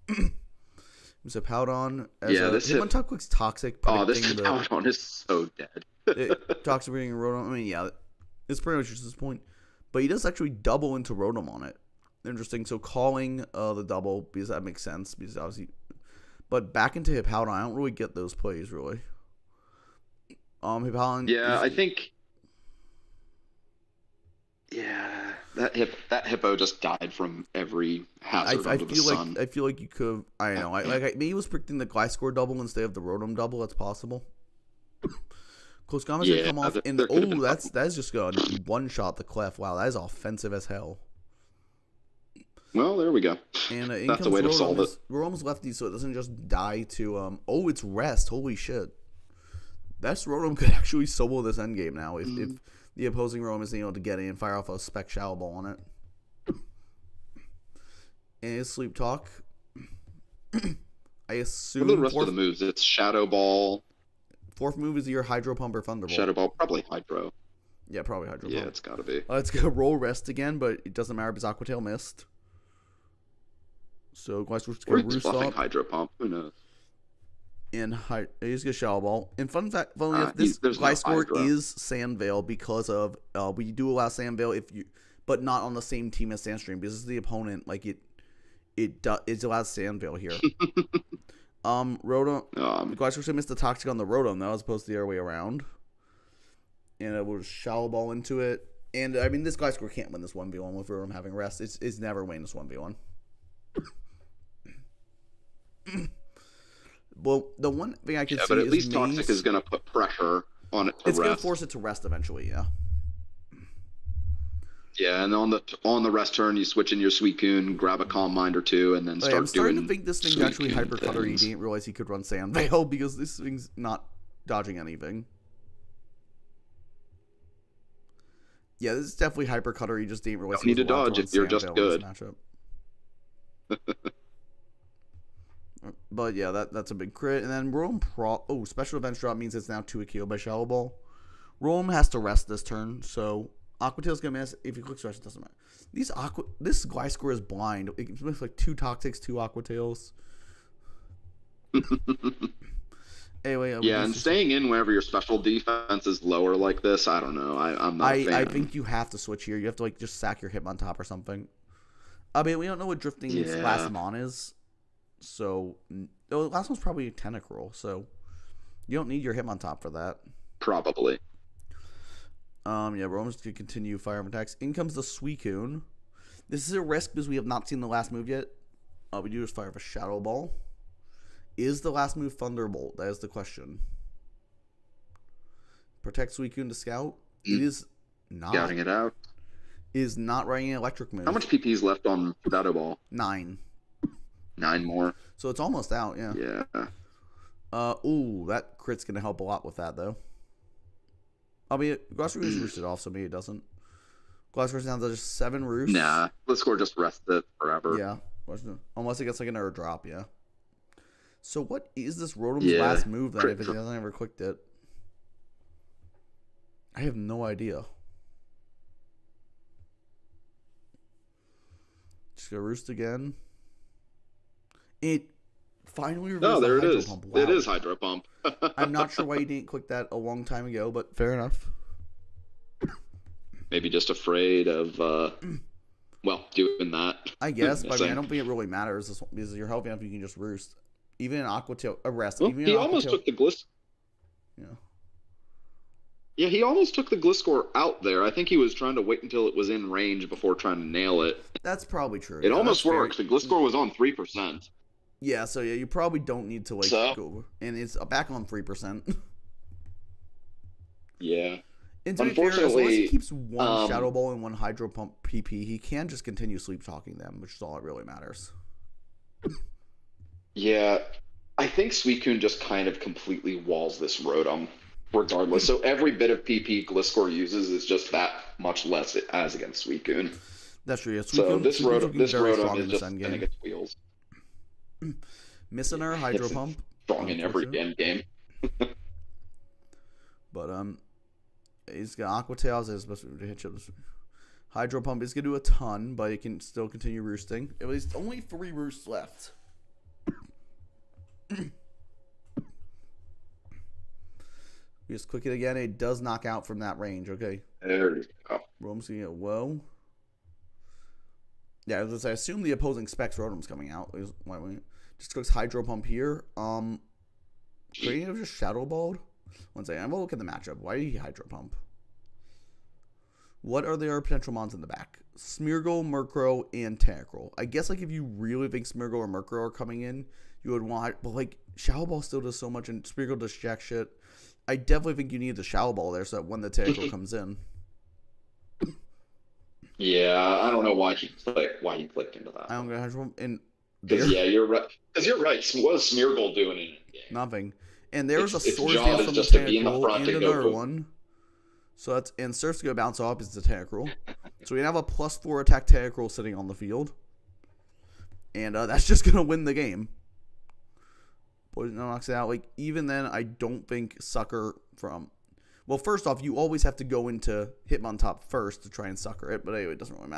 There's a Hippowdon. This Hitmontop clicks Toxic. This Hippowdon is so dead. Toxic reading Rotom. I mean, yeah, it's pretty much just this point. But he does actually double into Rotom on it. Interesting. So calling the double, because that makes sense. Because obviously, but back into Hippowdon, I don't really get those plays, really. Hippowdon. Yeah, I think. Yeah, that hippo just died from every hazard under the sun. I feel like you could. I don't know. Maybe he was predicting the Gliscor double instead of the Rotom double. That's possible. Closcomma's gonna come off, and that's just gonna one shot the Clef. Wow, that is offensive as hell. Well, there we go. And that's a way to solve it. Rotom's lefty, so it doesn't just die to it's rest. Holy shit! That's Rotom could actually solo this endgame now if the opposing Rotom isn't able to get in and fire off a Spec Shadow Ball on it. And his Sleep Talk. I assume. What are the rest of the moves? It's Shadow Ball. Fourth move is your Hydro Pump or Thunderbolt. Shadow Ball, probably Hydro. Yeah, probably Hydro Pump. Yeah, it's gotta be. It's gonna roll Rest again, but it doesn't matter because Aqua Tail missed. So Gliscor's gonna Roost up. Hydro Pump. Who knows? And he's gonna Shadow Ball. And fun fact, this Gliscor is Sand Veil because of we do allow Sand Veil but not on the same team as Sandstream because the opponent it allows Sand Veil here. Rotom. Gliscor's gonna miss the Toxic on the Rotom though, as opposed to the other way around. And it will just Shadow Ball into it. And I mean, this Gliscor can't win this 1v1 with Rotom having rest. It's never winning this 1v1. Well, the one thing I can see is but at least Toxic is going to put pressure on it to rest. It's going to force it to rest eventually, yeah. Yeah, and on the rest turn, you switch in your Suicune, grab a Calm Mind or two, and then start doing I'm starting to think this thing's actually Hyper Cutter. He didn't realize he could run Sand Veil because this thing's not dodging anything. Yeah, this is definitely Hyper Cutter. He just didn't realize he need to dodge if you're just good. But yeah, that's a big crit. And then Rotom Special Event Drop means it's now 2 KO by Shadow Ball. Rotom has to rest this turn, so Aqua Tail's gonna miss. If he clicks rest, it doesn't matter. This Gliscor is blind. It makes like 2 Toxics, 2 Aqua Tails. Anyway, and staying in whenever your special defense is lower like this, I don't know. I'm not a fan. I think you have to switch here. You have to just sack your Hitmontop or something. I mean, we don't know what Drifting's last mon is. So, the last one's probably a Tentacruel, so you don't need your Hitmontop for that. Probably. Yeah, Roman's going to continue firearm attacks. In comes the Suicune. This is a risk because we have not seen the last move yet. We do just fire up a Shadow Ball. Is the last move Thunderbolt? That is the question. Protect Suicune to scout. It is not. Scouting it out. Is not writing an electric move. How much PP is left on Shadow Ball? 9. 9 more. So it's almost out, yeah. Yeah. Ooh, that crit's going to help a lot with that, though. Gliscor is roosted off, so maybe it doesn't. Gliscor's down to just 7 roosts. Nah, Gliscor just rests it forever. Yeah. Unless it gets like another drop, yeah. So what is this Rotom's last move then if it hasn't ever clicked it? I have no idea. Just gonna roost again. It finally reveals there the it Hydro is. Pump. Wow. It is Hydro Pump. I'm not sure why you didn't click that a long time ago, but fair enough. Maybe just afraid of, doing that. I guess, but I don't think it really matters because you're healthy enough you can just roost. Even in Aqua Tail, arrest. Well, he almost took the Gliscor. Yeah. Yeah, he almost took the Gliscor out there. I think he was trying to wait until it was in range before trying to nail it. That's probably true. It almost worked. The Gliscor was on 3%. Yeah, so yeah, you probably don't need to go. And it's back on 3%. Yeah. And to be fair, as long as he keeps one Shadow Ball and one Hydro Pump PP, he can just continue sleep talking them, which is all that really matters. Yeah, I think Suicune just kind of completely walls this Rotom, regardless. So every bit of PP Gliscor uses is just that much less as against Suicune. That's true. Yeah, so this Rotom is just going to get wheels. Missing our Hydro Pump. Strong in every end game. But he's got Aqua Tails. He's supposed to hit you. Hydro Pump is going to do a ton, but he can still continue roosting. At least only 3 roosts left. You just click it again. It does knock out from that range. Okay. There you go. Rotom's going to get whoa. Yeah, as I assume the opposing Specs Rotom's coming out. Just clicks Hydro Pump here. Creating of just Shadow Balled. One second. I'm going to look at the matchup. Why did he Hydro Pump? What are their potential mons in the back? Smeargle, Murkrow, and Tentacruel. I guess if you really think Smeargle or Murkrow are coming in, you would want... But Shadow Ball still does so much, and Smeargle does jack shit. I definitely think you need the Shadow Ball there so that when the Tentacruel comes in. Yeah, I don't know why he clicked into that. I don't get Hydro Pump. You're right. Because you're right. What is Smeargle doing in it? Nothing. And there's a Swords job Dance from the Tentacruel and another one. So and Surf's going to bounce off is the Tentacruel. So we have a +4 attack Tentacruel sitting on the field. And that's just going to win the game. Poison knocks it out. Even then, I don't think Sucker from... Well, first off, you always have to go into Hitmontop first to try and Sucker it. But anyway, it doesn't really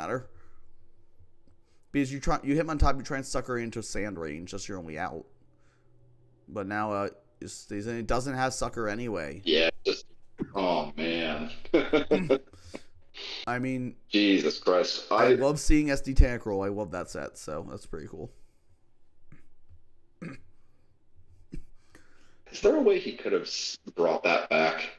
you Hitmontop, you try and Sucker into Sand Range. That's your only out. But now it stays in. It doesn't have Sucker anyway. Yeah, oh, man. I mean... Jesus Christ. I love seeing SD Tentacruel. I love that set, so that's pretty cool. Is there a way he could have brought that back?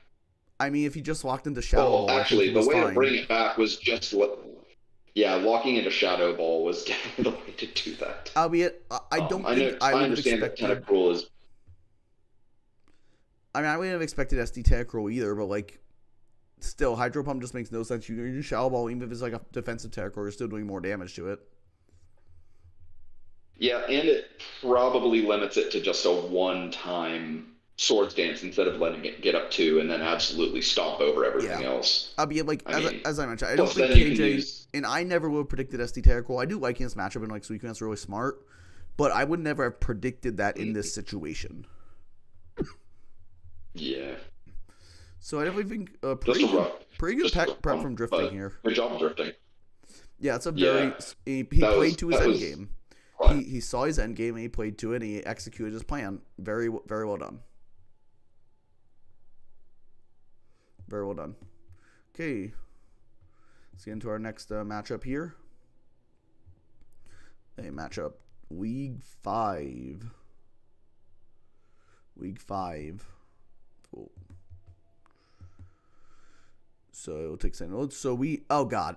I mean, if he just walked into Shadow Ball, actually, the way to bring it back was just walking into Shadow Ball was definitely the way to do that. Albeit, I understand that Tentacruel is... I mean, I wouldn't have expected SD Tentacruel either, but still, Hydro Pump just makes no sense. You use Shadow Ball, even if it's a defensive Tentacruel, you're still doing more damage to it. Yeah, and it probably limits it to just a one-time Swords Dance instead of letting it get up 2 and then absolutely stomp over everything else. Albeit, as I mentioned, I don't think KJ, and I never would have predicted SD Tentacruel. I do like his matchup, and Suicune's really smart, but I would never have predicted that in this situation. Yeah. So I definitely think pretty good prep from drifting here. Good job drifting. Yeah, it's a very... He played to his end game. He saw his end game and he played to it and he executed his plan. Very, very well done. Very well done. Okay. Let's get into our next matchup here. A matchup League 5. League 5. Cool. So it'll take some notes. So oh god.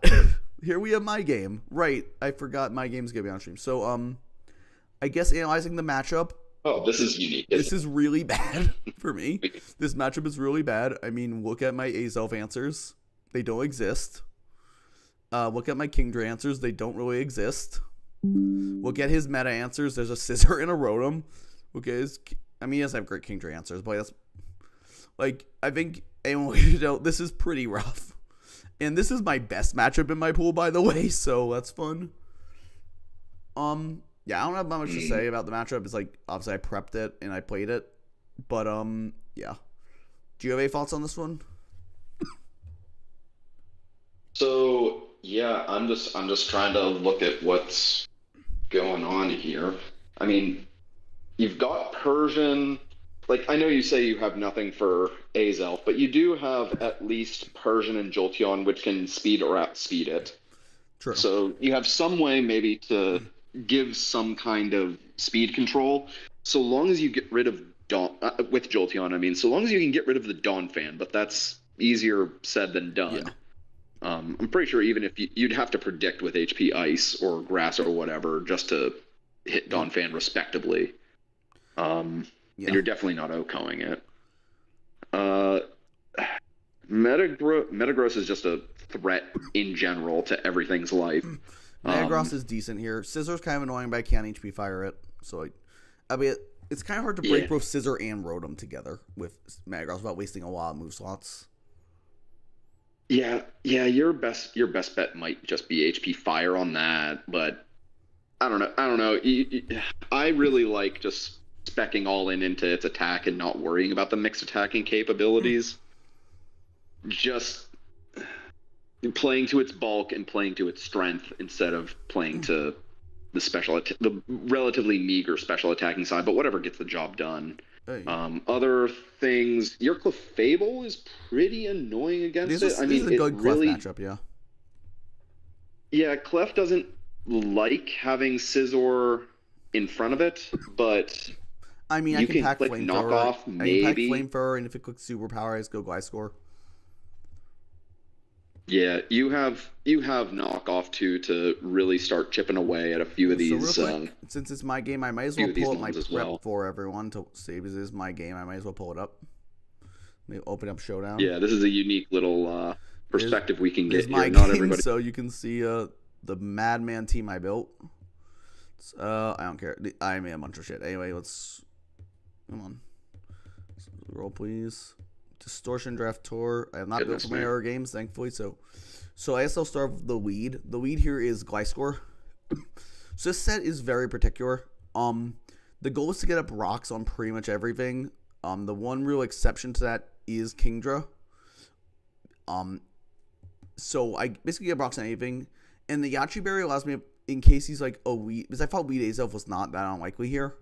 Here we have my game. Right. I forgot my game's gonna be on stream. So I guess analyzing the matchup. Oh, this is unique. This is really bad for me. This matchup is really bad. I mean, look at my Azelf answers. They don't exist. Look at my Kingdra answers. They don't really exist. Look at his meta answers. There's a Scissor and a Rotom. Okay, he doesn't have great Kingdra answers, but that's like, I think anyone, this is pretty rough. And this is my best matchup in my pool, by the way, so that's fun. Yeah, I don't have much to say about the matchup. It's like, obviously I prepped it and I played it. But yeah. Do you have any thoughts on this one? So yeah, I'm just trying to look at what's going on here. I mean, you've got Persian. Like, I know you say you have nothing for Azelf, but you do have at least Persian and Jolteon, which can speed or outspeed it. True. So you have some way maybe to give some kind of speed control. So long as you get rid of Dawn, with Jolteon, I mean, so long as you can get rid of the Dawn fan, but that's easier said than done. Yeah. I'm pretty sure even if you'd have to predict with HP Ice or Grass or whatever just to hit Dawn fan respectably. And you're definitely not OHKOing it. Metagross is just a threat in general to everything's life. Metagross is decent here. Scissor's kind of annoying, but I can't HP fire it. So, I mean, it's kind of hard to break both Scissor and Rotom together with Metagross without wasting a lot of move slots. Yeah, your best bet might just be HP fire on that, but I don't know. I really like just speccing all into its attack and not worrying about the mixed attacking capabilities. Just playing to its bulk and playing to its strength instead of playing to the relatively meager special attacking side, but whatever gets the job done. Hey. Other things, your Clefable is pretty annoying against it. This is a good Clef matchup, yeah. Yeah, Clef doesn't like having Scizor in front of it, but I mean, I can pack click knockoff, maybe. I can pack Flamethrower, and if it clicks Superpower, I just go Gliscor. Yeah, you have knockoff too to really start chipping away at a few of these. So real quick, since it's my game, I might as well pull up my prep for everyone to save. This is my game. I might as well pull it up. Let me open up Showdown. Yeah, this is a unique little perspective we can get here. My Not game, everybody. So you can see the Madman team I built. I don't care. I made a bunch of shit. Anyway, let's come on. Roll, please. Distortion Draft Tour. I have not built for my error games, thankfully. So I guess I'll start with the lead. The lead here is Gliscor. So this set is very particular. The goal is to get up rocks on pretty much everything. The one real exception to that is Kingdra. So I basically get rocks on anything. And the Yachi Berry allows me, in case he's like a weed, because I thought Weed Azelf was not that unlikely here.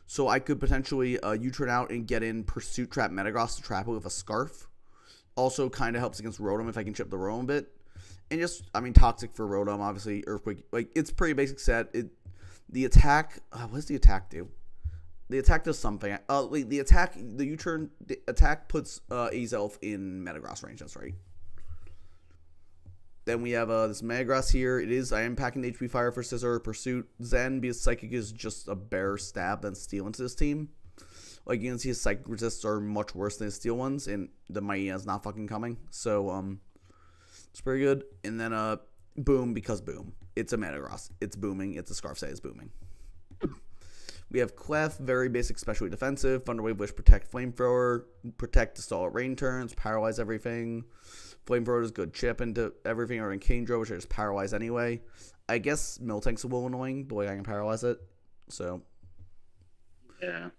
So I could potentially U-turn out and get in Pursuit Trap Metagross to trap it with a Scarf. Also kind of helps against Rotom if I can chip the Rotom a bit. And just, I mean, Toxic for Rotom, obviously. Earthquake, like, it's a pretty basic set. The attack, what does the attack do? The attack does something. The U-turn attack puts Azelf in Metagross range, that's right. Then we have this Metagross here. I am packing HP Fire for Scissor, Pursuit, Zen, because Psychic is just a better stab than Steel into this team. Like, you can see his Psychic resists are much worse than his Steel ones, and the Mighty is not fucking coming. So, it's pretty good. And then, Boom, because Boom. It's a Metagross. It's booming. It's a Scarf Set is booming. We have Clef, very basic, specially defensive. Thunderwave, Wish, Protect, Flamethrower, Protect to stall at rain turns, paralyze everything. Flamethrower is good chip into everything, or in Kingdra, which I just paralyze anyway. I guess Miltank's a little annoying, but like I can paralyze it. So yeah,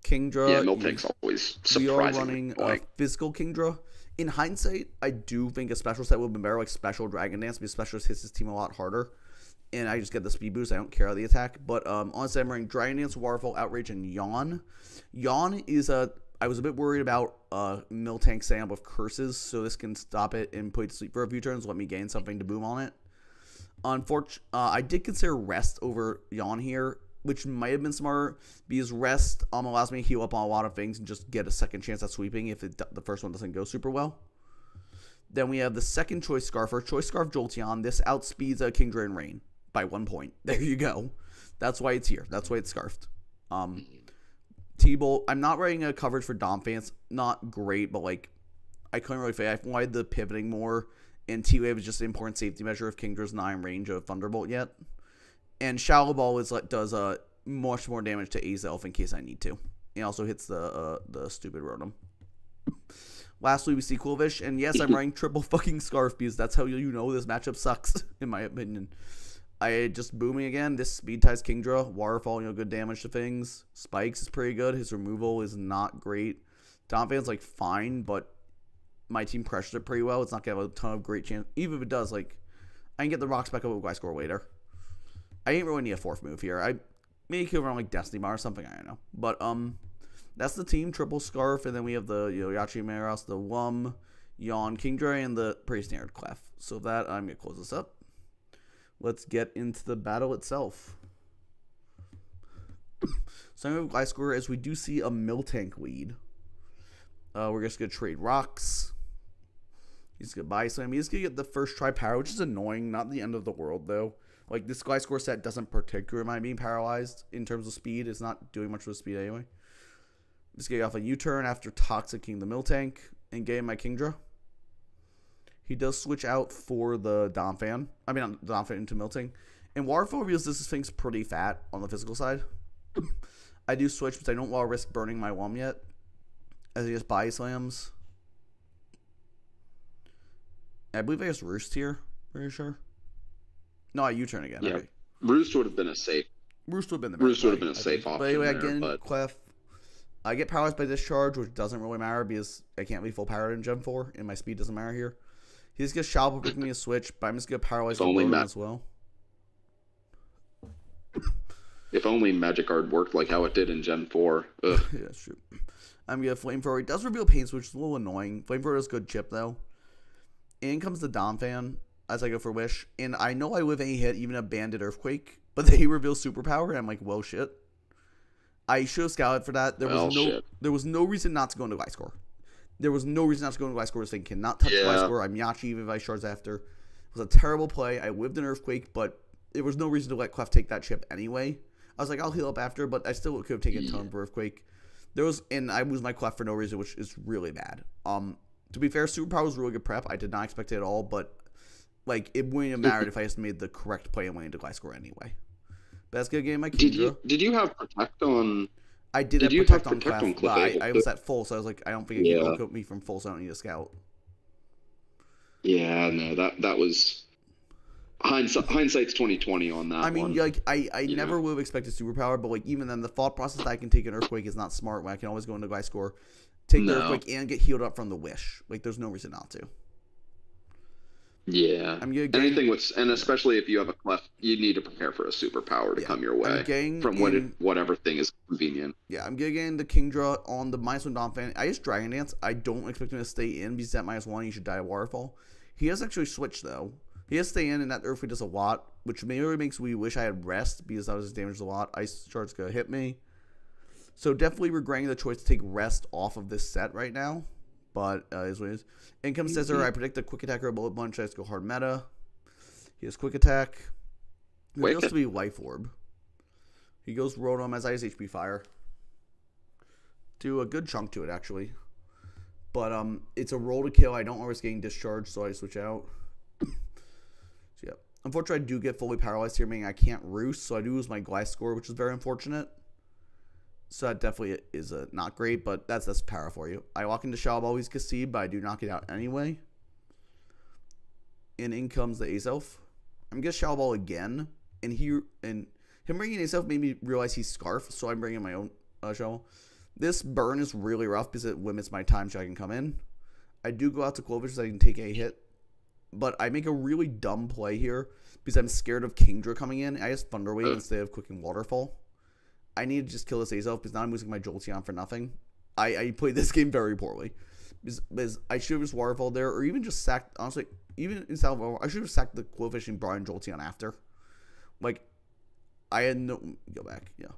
Kingdra. Yeah, Miltank's always surprisingly. We are running a physical Kingdra. In hindsight, I do think a special set would have been better, like Special Dragon Dance, because Specialist hits his team a lot harder. And I just get the speed boost. I don't care about the attack. But honestly, I'm running Dragon Dance, Waterfall, Outrage, and Yawn. Yawn is I was a bit worried about Miltank setting up with curses, so this can stop it and put it to sleep for a few turns, let me gain something to boom on it. Unfortunately, I did consider Rest over Yawn here. which might have been smart because rest allows me to heal up on a lot of things and just get a second chance at sweeping if the first one doesn't go super well. Then we have the second choice Scarfer, Choice Scarf Jolteon. This outspeeds Kingdra and Rain by 1 point. There you go. That's why it's here. That's why it's scarfed. T-Bolt, I'm not writing a coverage for Donphance. Not great, but like I couldn't really say. I wanted the pivoting more, and T-Wave is just an important safety measure if Kingdra's not in range of Thunderbolt yet. And Shallow Ball does much more damage to Azelf in case I need to. It also hits the stupid Rotom. Lastly, we see Quillfish, and yes, I'm running triple fucking Scarf because that's how you know this matchup sucks, in my opinion. I just booming again. This speed ties Kingdra. Waterfall, good damage to things. Spikes is pretty good. His removal is not great. Donphan's fine, but my team pressures it pretty well. It's not gonna have a ton of great chance. Even if it does, I can get the rocks back up with Gliscor later. I ain't really need a fourth move here. I maybe kill around Destiny Bar or something. I don't know, but that's the team. Triple Scarf, and then we have the Yachi Maros, the Wum, Yawn, Kingdra, and the pretty standard Clef. So that I'm gonna close this up. Let's get into the battle itself. Starting with Gliscor, as we do see a Miltank lead. We're just going to trade rocks. He's going to buy some. He's going to get the first try power, which is annoying. Not the end of the world, though. This Gliscor set doesn't particularly mind being paralyzed in terms of speed. It's not doing much with speed anyway. Just getting off a U-turn after Toxicking the Miltank and getting my Kingdra. He does switch out for the Donphan. Donphan into Miltank. And Waterfall reveals this thing's pretty fat on the physical side. I do switch because I don't want to risk burning my Wum yet. As he just body slams. I believe I just Roost here. Pretty sure. No, I U-turn again. Yeah, okay. Roost would have been a safe. Roost would have been a safe option. But anyway, there, again, Clef. I get paralyzed by Discharge, which doesn't really matter because I can't be full powered in Gen 4, and my speed doesn't matter here. He's going to Shallow pick me a switch, but I'm just going to paralyze the Rotom as well. If only Magikarp worked like how it did in Gen 4. Ugh. Yeah, that's true. I'm going to Flamethrower. He does reveal Pain Switch, which is a little annoying. Flamethrower is good chip, though. In comes the Donphan as I go for Wish. And I know I live any hit, even a Banded Earthquake, but they reveal Superpower, and I'm like, well, shit. I should have scouted for that. There was no reason not to go into Gliscor. There was no reason not to go into Gliscor. This thing cannot touch Gliscor. I'm Yachi even if I shards after. It was a terrible play. I lived an Earthquake, but there was no reason to let Clef take that chip anyway. I was like, I'll heal up after, but I still could have taken a ton of Earthquake. And I lose my Clef for no reason, which is really bad. To be fair, Superpower was really good prep. I did not expect it at all, but it wouldn't have mattered if I just made the correct play and went into Gliscor anyway. But that's good game, my Kingdra. Did you have Protect on? I did have Protect on Clef, but I was at full, so I was like, I don't think it can me from full, so I don't need a scout. Yeah, no, that was hindsight's 2020 on that. I mean, one. I never would have expected Superpower, but even then, the thought process that I can take an Earthquake is not smart when I can always go into Gliscor, take the Earthquake, and get healed up from the Wish. There's no reason not to. Yeah. Anything and especially if you have a Clef, you need to prepare for a Superpower to come your way from whatever thing is convenient. Yeah, I'm getting the Kingdra on the -1 Donphan. I just Dragon Dance. I don't expect him to stay in because at -1 you should die a Waterfall. He has actually switched though. He has to stay in, and that Earthquake does a lot, which maybe makes me wish I had Rest because that was damaged a lot. Ice Shard's gonna hit me. So definitely regretting the choice to take Rest off of this set right now. But is what it is. In comes Scizor. I predict the Quick Attack or Bullet Punch. I just go hard meta. He has Quick Attack. He goes to be Life Orb. He goes Rotom as I has HP Fire. Do a good chunk to it actually. But it's a roll to kill. I don't want to risk getting discharged, so I switch out. So yeah. Unfortunately, I do get fully paralyzed here, meaning I can't Roost, so I do lose my Gliscor, which is very unfortunate. So that definitely is not great, but that's power for you. I walk into Shallow Ball, he's Cassib, but I do knock it out anyway. And in comes the Azelf. I'm going to Shallow Ball again, and him bringing Azelf made me realize he's Scarf, so I'm bringing my own Shallow. This burn is really rough because it limits my time so I can come in. I do go out to Quillfish so I can take a hit, but I make a really dumb play here because I'm scared of Kingdra coming in. I just Thunder Wave instead of clicking Waterfall. I need to just kill this Azelf because now I'm losing my Jolteon for nothing. I played this game very poorly. Because I should have just Waterfall there, or even just sacked, honestly, even in Salvador, I should have sacked the Quillfish and brought in Jolteon after. I had no go back. Yeah,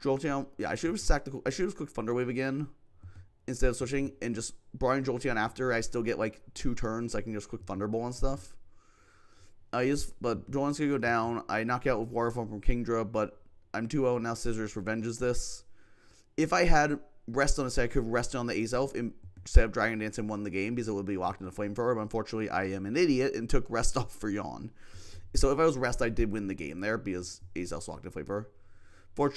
Jolteon. Yeah, I should have clicked Thunder Wave again instead of switching and just brought in Jolteon after. I still get like 2 turns. I can just quick Thunderbolt and stuff. But Jolteon's gonna go down. I knock out with Waterfall from Kingdra, but I'm 2-0 now. Scissors revenges this. If I had rest on a set, I could rest on the Azelf instead of Dragon Dance and won the game because it would be locked in the Flamethrower. But unfortunately, I am an idiot and took rest off for Yawn. So if I was rest, I did win the game there because Azelf's locked in Flamethrower.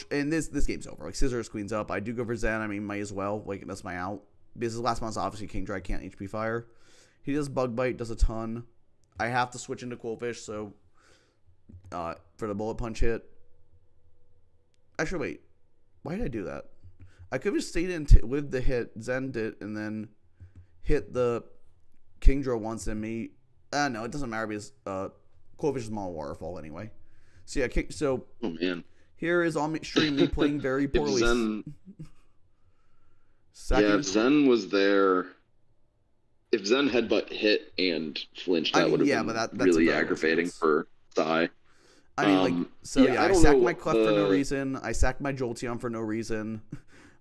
And this game's over. Like Scissors queens up. I do go for Zen. I mean, might as well. Like that's my out because his last month's obviously Kingdra. Can't HP fire. He does Bug Bite. Does a ton. I have to switch into Quillfish, so for the Bullet Punch hit. Actually, wait. Why did I do that? I could have stayed in with the hit, Zen'd it, and then hit the Kingdra once and me. No, it doesn't matter because Quillfish is Mono Waterfall anyway. So, yeah, oh, man. Here is on stream me playing very poorly. If Zen was there... If Zen Headbutt hit and flinched, that would have been that's really aggravating for Sai. I mean, I sacked my Clef for no reason. I sacked my Jolteon for no reason.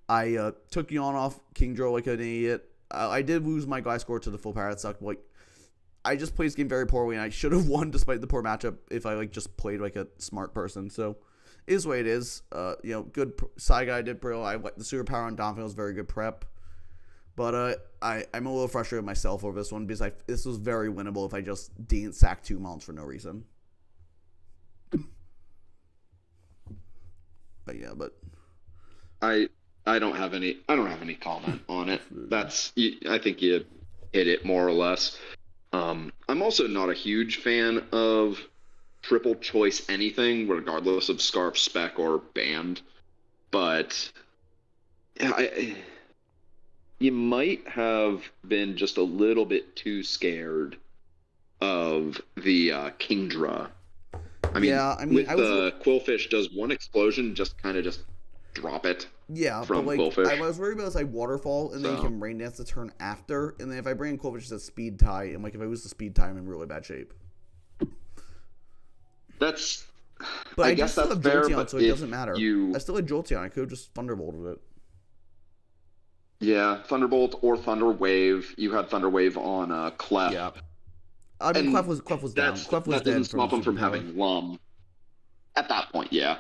I took Yawn off Kingdra like an idiot. I did lose my Gliscor to the full power. That sucked. Like, I just played this game very poorly, and I should have won despite the poor matchup if I just played like a smart person. So, it is what it is. Good Sai guy did pretty well. The superpower on Donphan was very good prep. But I'm a little frustrated with myself over this one because this was very winnable if I just didn't sack 2 mounts for no reason. But yeah, I don't have any comment on it. I think you hit it more or less. I'm also not a huge fan of triple choice anything, regardless of Scarf, Spec, or Band. But yeah, you might have been just a little bit too scared of the Kingdra. I mean, the Quillfish does one explosion, just drop it. Yeah, from but Quillfish. I was worried about Waterfall, and then you can Rain Dance the turn after, and then if I bring in Quillfish, it's a Speed Tie, and if I lose the Speed Tie, I'm in really bad shape. I guess that's fair, Jolteon, but so it doesn't matter. I still had Jolteon. I could have just Thunderbolted it. Yeah, Thunderbolt or Thunder Wave. You had Thunder Wave on Clef. Yeah. I mean, Clef was down. Clef was dead. That doesn't stop him from having Lum. At that point, yeah.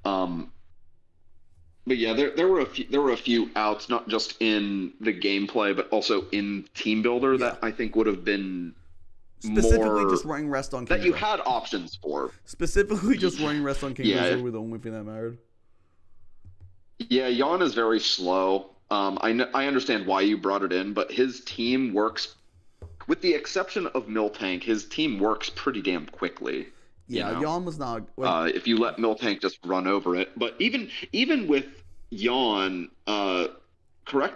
But yeah, there were a few outs, not just in the gameplay, but also in Team Builder that I think would have been specifically just running rest on Kingdra. That you had options for. Specifically just running rest on Kingdra were the only thing that mattered. Yeah, Yawn is very slow. I understand why you brought it in, but his team works, with the exception of Miltank, his team works pretty damn quickly. Yeah, Yawn was not. If you let Miltank just run over it, but even with Yawn,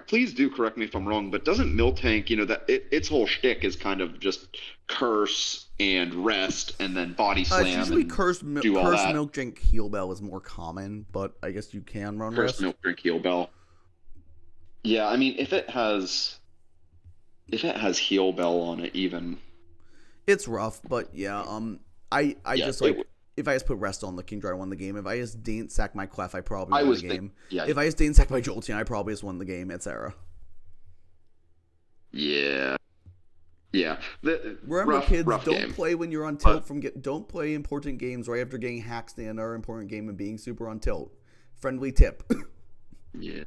please do correct me if I'm wrong, but doesn't Miltank, that its whole shtick is kind of just curse and rest and then body slam. Usually curse milk drink heal bell is more common, but I guess you can run curse rest. Milk drink heal bell. Yeah, I mean if it has heal bell on it, even it's rough, but yeah, if I just put rest on the Kingdra, I won the game. If I just didn't sack my Clef, I probably won the game. If I just didn't sack my Jolteon, I probably just won the game, etc. Yeah. Yeah. Remember, kids, don't play when you're on tilt. Don't play important games right after getting hacked in another important game and being super on tilt. Friendly tip. Yeah.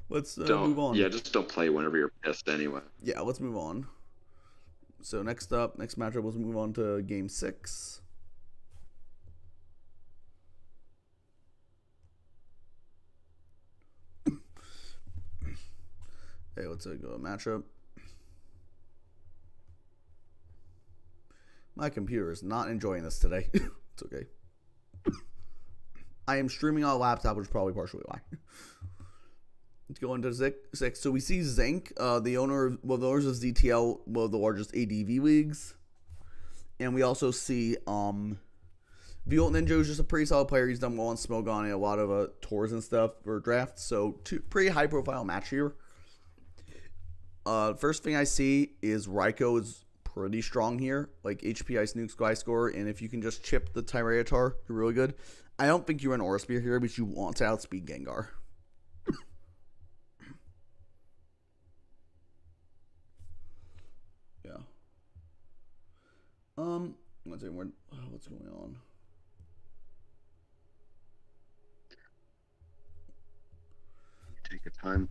Let's move on. Yeah, just don't play whenever you're pissed anyway. Yeah, let's move on. So next matchup, let's move on to Game 6. Hey, let's go matchup. My computer is not enjoying this today. It's okay. I am streaming on a laptop, which is probably partially why. Let's go into 6. So we see Zinc, the owners of ZTL, one of the largest ADV leagues. And we also see Violet Ninja is just a pretty solid player. He's done well on Smogon and a lot of tours and stuff for drafts. So pretty high profile match here. First thing I see is Raikou is pretty strong here. Like HP Ice Nukes Gliscor, and if you can just chip the Tyranitar, you're really good. I don't think you run Aura Spear here, but you want to outspeed Gengar. Yeah. Let's see what's going on. Take your time.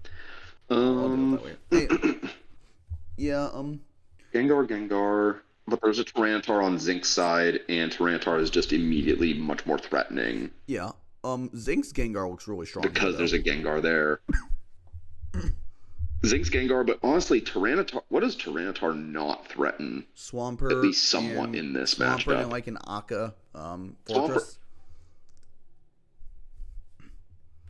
I'll do it that way. Hey, yeah. Gengar, but there's a Tyranitar on Zinc's side, and Tyranitar is just immediately much more threatening. Yeah. Zinc's Gengar looks really strong because here, there's a Gengar there. Zinc's Gengar, but honestly, Tyranitar. What does Tyranitar not threaten? Swampert, at least somewhat in this matchup. Swampert and like an Akka Fortress.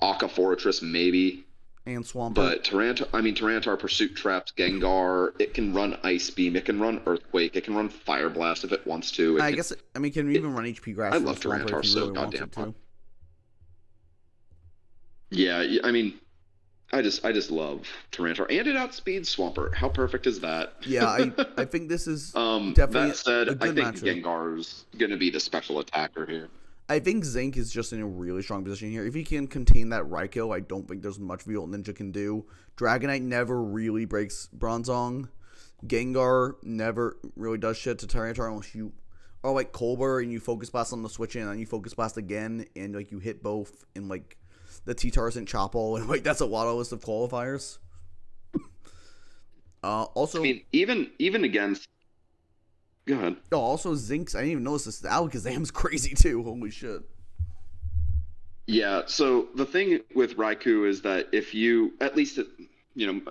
Akka Fortress, maybe. And Swampert. But Tyranitar Pursuit Traps Gengar. It can run Ice Beam. It can run Earthquake. It can run Fire Blast if it wants to. Can you even run HP Grass? I love Tyranitar so goddamn much. Yeah, I mean, I just love Tyranitar, and it outspeeds Swampert. How perfect is that? Yeah, I think this is definitely that said, a good I think matchup. Gengar's gonna be the special attacker here. I think Zinc is just in a really strong position here. If he can contain that Raikou, I don't think there's much Volt Ninja can do. Dragonite never really breaks Bronzong. Gengar never really does shit to Tyranitar unless you are like Colbur and you focus blast on the switch in and you focus blast again and like you hit both in like the T-Tars and Chopple, and like that's a lot of list of qualifiers. Also, I mean, even against. Go ahead. Oh, also Zinx. I didn't even notice this. Alakazam's crazy too. Holy shit. Yeah. So the thing with Raikou is that if you, at least,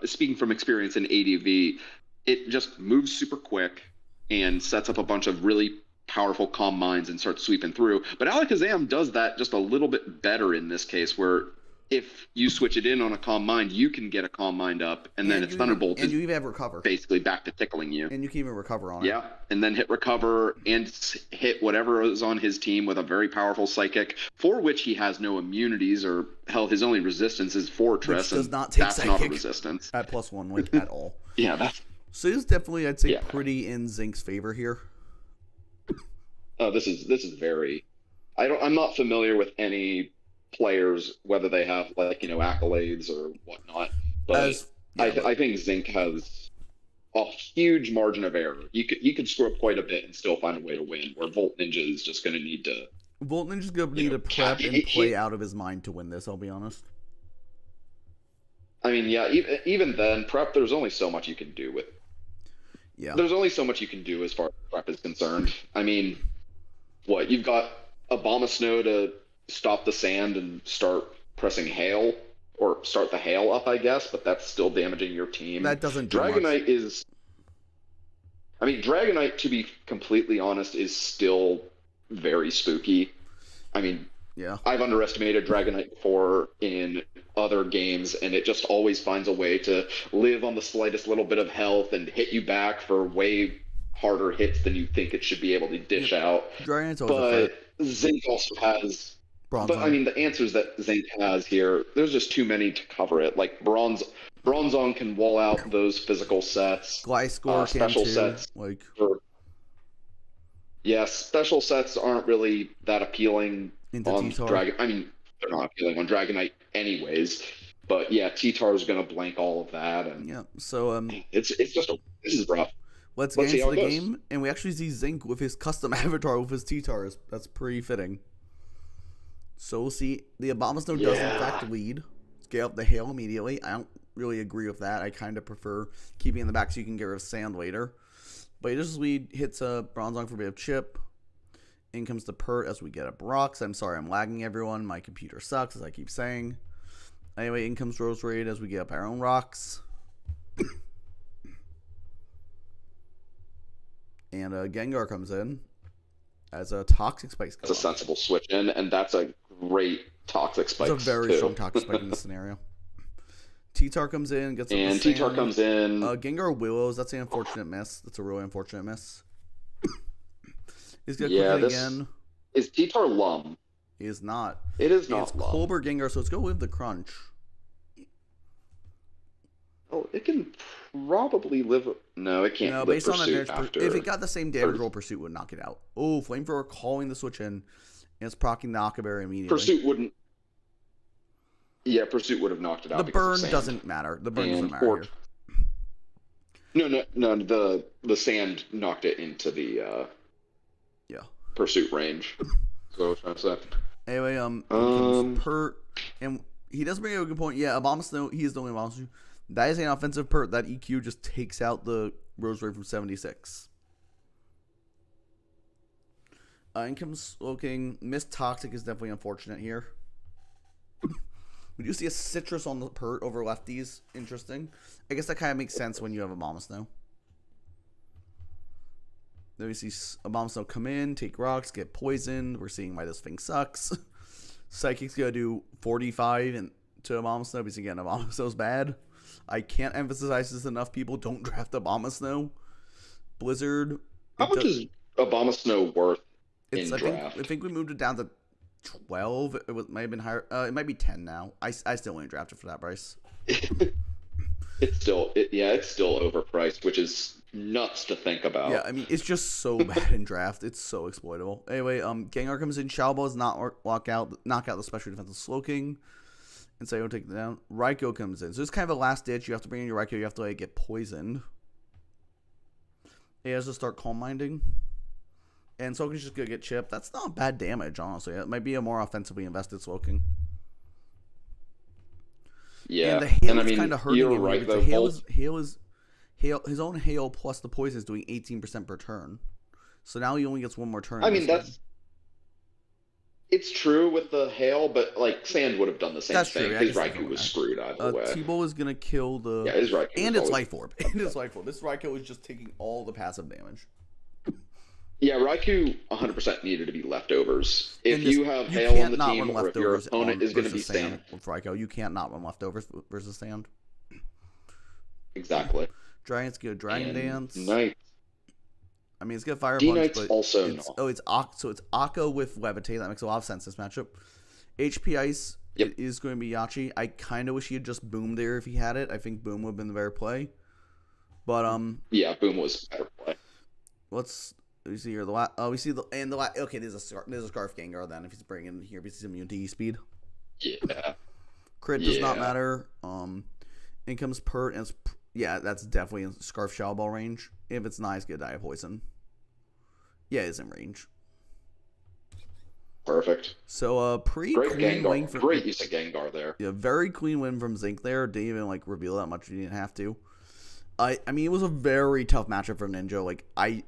speaking from experience in ADV, it just moves super quick and sets up a bunch of really powerful Calm Minds and starts sweeping through. But Alakazam does that just a little bit better in this case, where if you switch it in on a Calm Mind, you can get a Calm Mind up, and then its Thunderbolt and you even have Recover. Basically back to tickling you. And you can even recover on it. Yeah, and then hit Recover and hit whatever is on his team with a very powerful Psychic, for which he has no immunities, or hell, his only resistance is Fortress, which does not take that's Psychic not a resistance. At +1, like, at all. Yeah, that's... So it's definitely, I'd say, pretty in Zinc's favor here. Oh, this is very... I'm not familiar with any players, whether they have accolades or whatnot, but I think Zinc has a huge margin of error. You could screw up quite a bit and still find a way to win, where Volt Ninja is just going to need to... Volt Ninja's going to need to prep and play out of his mind to win this, I'll be honest. I mean, yeah, even then, prep, there's only so much you can do with... Yeah. There's only so much you can do as far as prep is concerned. I mean, you've got Abomasnow to stop the sand and start pressing Hail, or start the Hail up, I guess, but that's still damaging your team. That doesn't do Dragonite much. is... I mean, Dragonite, to be completely honest, is still very spooky. I mean, yeah, I've underestimated Dragonite before in other games, and it just always finds a way to live on the slightest little bit of health and hit you back for way harder hits than you think it should be able to dish out. Dragonite's always but Zinc also has... Bronzong. But I mean, the answers that Zinc has here, there's just too many to cover it. Like Bronzong can wall out those physical sets. Gliscor special can too. Sets. Yeah, special sets aren't really that appealing on Dragon. I mean, they're not appealing on Dragonite anyways. But yeah, T-Tar is going to blank all of that, and yeah. So this is rough. Let's get into the game, and we actually see Zinc with his custom avatar with his T-Tars. That's pretty fitting. So we'll see. The Abomasnow does in fact lead. Scale up the Hail immediately. I don't really agree with that. I kind of prefer keeping it in the back so you can get rid of Sand later. But he does lead, hits a Bronzong for a bit of chip. In comes the Pert as we get up rocks. I'm sorry I'm lagging, everyone. My computer sucks, as I keep saying. Anyway, in comes Roserade as we get up our own rocks. And Gengar comes in as a Toxic Spike. That's a sensible switch in, and that's a great Toxic Spike. It's a very strong Toxic Spike in this scenario. T-Tar comes in, gets up and the T-Tar comes in. Gengar Willows, that's an unfortunate miss. That's a really unfortunate miss. He's going to quick again. Is T-Tar Lum? He is not. It is not It's Lum. Colbur Gengar, so let's go with the Crunch. Oh, it can probably live... No, it can't live Pursuit after... If it got the same damage roll, Pursuit would knock it out. Oh, Flamethrower calling the switch in. And it's proccing the Akaberry immediately. Pursuit wouldn't. Yeah, Pursuit would have knocked it out. The burn doesn't matter. The burn doesn't matter here. No. The sand knocked it into the Pursuit range. That's what I was trying to say. Anyway, Pert, and he does bring up a good point. Yeah, Abomasnow, he is the only monster. That is an offensive Pert. That EQ just takes out the Rosemary from 76. Income Smoking. Miss Toxic is definitely unfortunate here. We do see a Citrus on the Pert over lefties. Interesting. I guess that kind of makes sense when you have a Abomasnow. Then we see Abomasnow come in, take rocks, get poisoned. We're seeing why this thing sucks. Psychic's going to do 45 to Abomasnow because, again, Abomasnow's bad. I can't emphasize this enough. People don't draft Abomasnow. Blizzard. How much is Abomasnow worth in draft? I think we moved it down to 12. Might have been higher. It might be 10 now. I still only drafted for that price. It's still overpriced, which is nuts to think about. Yeah, I mean, it's just so bad in draft. It's so exploitable. Anyway, Gengar comes in. Xiaobo does not knock out the special defensive Slowking. And so he'll take it down. Raikou comes in. So it's kind of a last ditch. You have to bring in your Raikou. You have to get poisoned. He has to start Calm Minding. And Slowking's just going to get chipped. That's not bad damage, honestly. It might be a more offensively invested Slowking. Yeah. And the hail is kind of hurting you're him. right, though. His own hail plus the poison is doing 18% per turn. So now he only gets one more turn. I mean, it's true with the hail, but Sand would have done the same thing. True. His Raikou was screwed either way. T-Bow is going to kill the... Yeah, his Raikou. And it's Life Orb. This Raikou is just taking all the passive damage. Yeah, Raikou 100% needed to be leftovers. If you have hail on the team, or if your opponent is going to be sand. With Raikou, you can't not run leftovers versus sand. Exactly. Dragon's good. Dragon Dance. Nice. I mean, it's good Fire D-Knight's Punch, but also it's, not. It's Akko with Levitate. That makes a lot of sense, this matchup. HP Ice is going to be Yachi. I kind of wish he had just Boom there if he had it. I think Boom would have been the better play. But, yeah, Boom was a better play. We see here okay, there's a Scarf Gengar then if he's bringing here because he's immune to E-Speed. Yeah. Crit does not matter. In comes Pert, and that's definitely in Scarf Shadow Ball range. If it's not, it's going to die of poison. Yeah, it's in range. Perfect. So, pretty clean win. Great use of Gengar there. Yeah, very clean win from Zinc there. Didn't even reveal that much. You didn't have to. I mean, it was a very tough matchup for Ninja.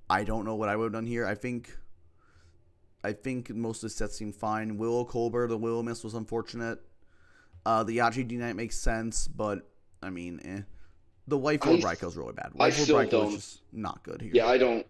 I don't know what I would have done here. I think most of the sets seemed fine. Willow Colbert, the Willow Mist was unfortunate. The Yachi D-Knight makes sense, but I mean, the Life Orb Raikou is really bad. Life Orb Raikou is just not good here. Yeah, I don't.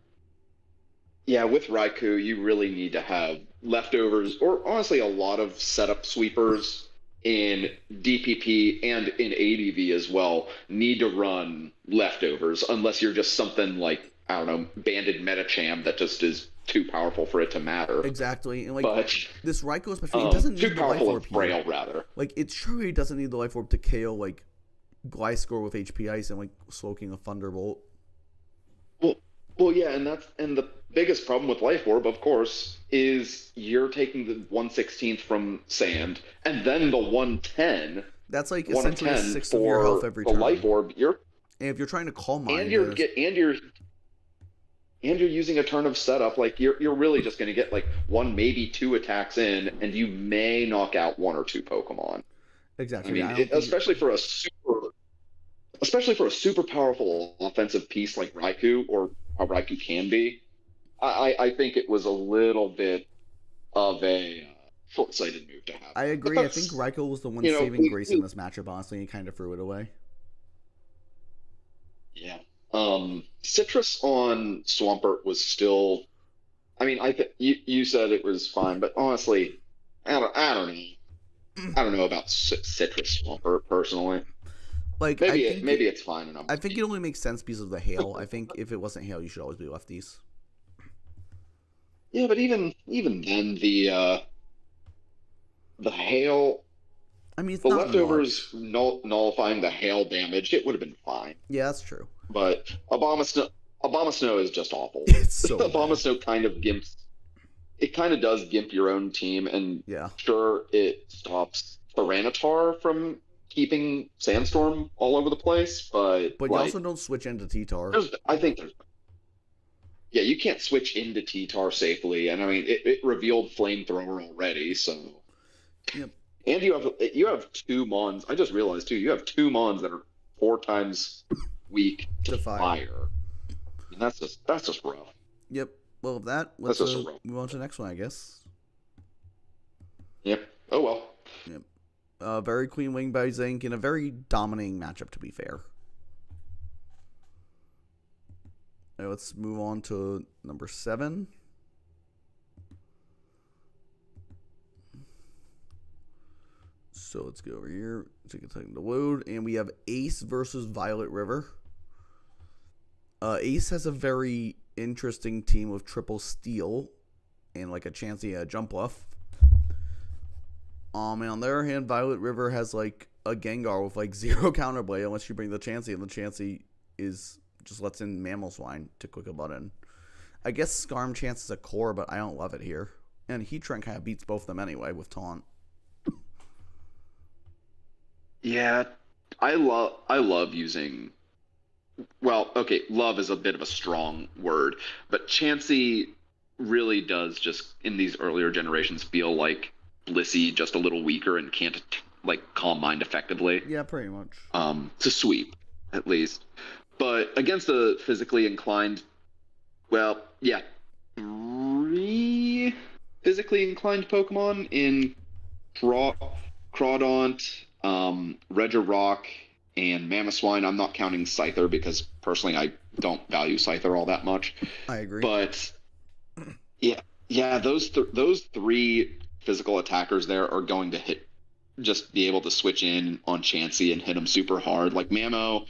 Yeah, with Raikou, you really need to have leftovers, or honestly, a lot of setup sweepers in DPP and in ADV as well. Need to run leftovers, unless you're just something like, I don't know, Banded Metacham that just is too powerful for it to matter. Exactly. And but, this Raikou especially, it doesn't need the Life Orb and frail, rather. It surely doesn't need the Life Orb to KO Gliscor with HP Ice and Slowking a Thunderbolt. Well, yeah, and the biggest problem with Life Orb, of course, is you're taking the 1/16 from Sand, and then the 110. That's essentially a sixth of your health every turn. The Life Orb, and if you're trying to Calm Mind, and you're using a turn of setup, you're really just going to get one, maybe two attacks in, and you may knock out one or two Pokemon. Exactly. I mean, especially for a super powerful offensive piece like Raikou, or how Raikou can be. I think it was a little bit of a short-sighted move to have. I agree. I think Raikou was the one saving grace in this matchup. Honestly, he kind of threw it away. Yeah. Citrus on Swampert was still. I mean, you said it was fine, but honestly, I don't know. I don't know about Citrus Swampert personally. Maybe it's fine enough. I think it only makes sense because of the hail. I think if it wasn't hail, you should always be lefties. Yeah, but even then, the hail. I mean, it's the not leftovers nullifying the hail damage. It would have been fine. Yeah, that's true. But Abomasnow is just awful. It's so Abomasnow kind of gimps. it kind of does gimp your own team, and Yeah. sure, it stops Tyranitar from keeping Sandstorm all over the place, but But you also don't switch into T-Tar. I think yeah, you can't switch into T-Tar safely, and I mean it revealed Flamethrower already, so. Yep. And you have two Mons. I just realized too, you have two Mons that are 4 times weak to fire. And that's just rough. Yep. Well, let's move on to the next one, I guess. Yep. Oh well. Yep. Very Queen Wing by Zinc in a very dominating matchup, to be fair. Right, let's move on to number 7. So let's go over here. Take a second to load. And we have Ace versus Violet River. Ace has a very interesting team with triple steel and like a Chansey jump buff. And on the other hand, Violet River has like a Gengar with like 0 counterplay unless you bring the Chansey, and the Chansey just lets in Mammal Swine to quick a button. I guess Scarm Chance is a core, but I don't love it here. And Heatran kind of beats both of them anyway with Taunt. Yeah, I love using. Well, okay, love is a bit of a strong word, but Chansey really does just in these earlier generations feel like Blissey, just a little weaker and can't like Calm Mind effectively. Yeah, pretty much. To sweep at least, but against a physically inclined, well, yeah, 3 physically inclined Pokemon in Crawdaunt, Regirock, and Mamoswine. I'm not counting Scyther because personally I don't value Scyther all that much. I agree. But yeah, those 3 physical attackers there are going to just be able to switch in on Chansey and hit him super hard. Like Mamo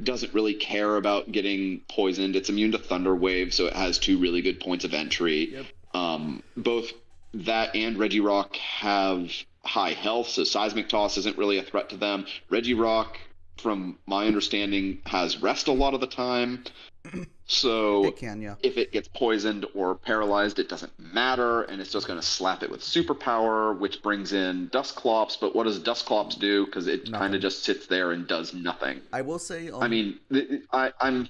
doesn't really care about getting poisoned. It's immune to Thunder Wave, so it has 2 really good points of entry. Yep. Both that and Regirock have high health, so Seismic Toss isn't really a threat to them. Regirock, from my understanding, has rest a lot of the time. So it can, yeah. If it gets poisoned or paralyzed, it doesn't matter, and it's just going to slap it with superpower, which brings in Dusclops. But what does Dusclops do? Because it kind of just sits there and does nothing. I will say... I mean, I'm...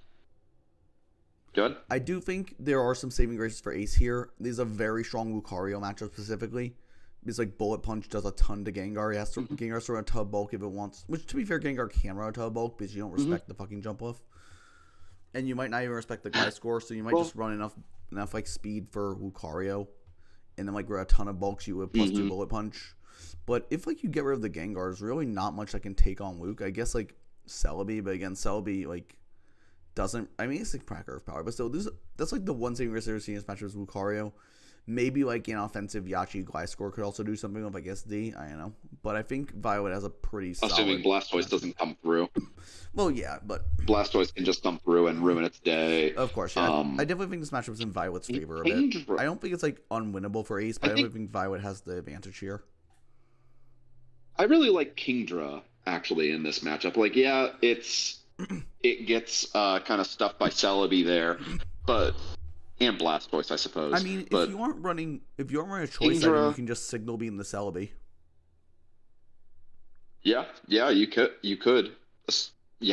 Good? I do think there are some saving graces for Ace here. There's a very strong Lucario matchup specifically. Because like Bullet Punch does a ton to Gengar. Gengar's to run a Tub Bulk if it wants. Which, to be fair, Gengar can run a Tub Bulk because you don't respect the fucking jump off. And you might not even respect the Gliscor, so you might just run enough like speed for Lucario. And then like run a ton of bulks you would plus 2 Bullet Punch. But if like you get rid of the Gengar, there's really not much that can take on Luke. I guess like Celebi, but again, Celebi like doesn't... I mean, it's like Cracker of Power, but still, that's like the one saving grace I've ever seen in this match was Lucario. Maybe like an offensive Yachi Gliscor could also do something with, I guess, D. I don't know. But I think Violet has a pretty solid... Assuming Blastoise doesn't come through. Well, yeah, but... Blastoise can just come through and ruin its day. Of course, yeah. I definitely think this matchup is in Violet's favor a bit. I don't think it's like unwinnable for Ace, but I definitely think Violet has the advantage here. I really like Kingdra, actually, in this matchup. Like, yeah, it gets kind of stuffed by Celebi there, but... And Blastoise, I suppose. I mean, if you aren't running a choice item, you can just Signal Beam the Celebi. Yeah, you could. You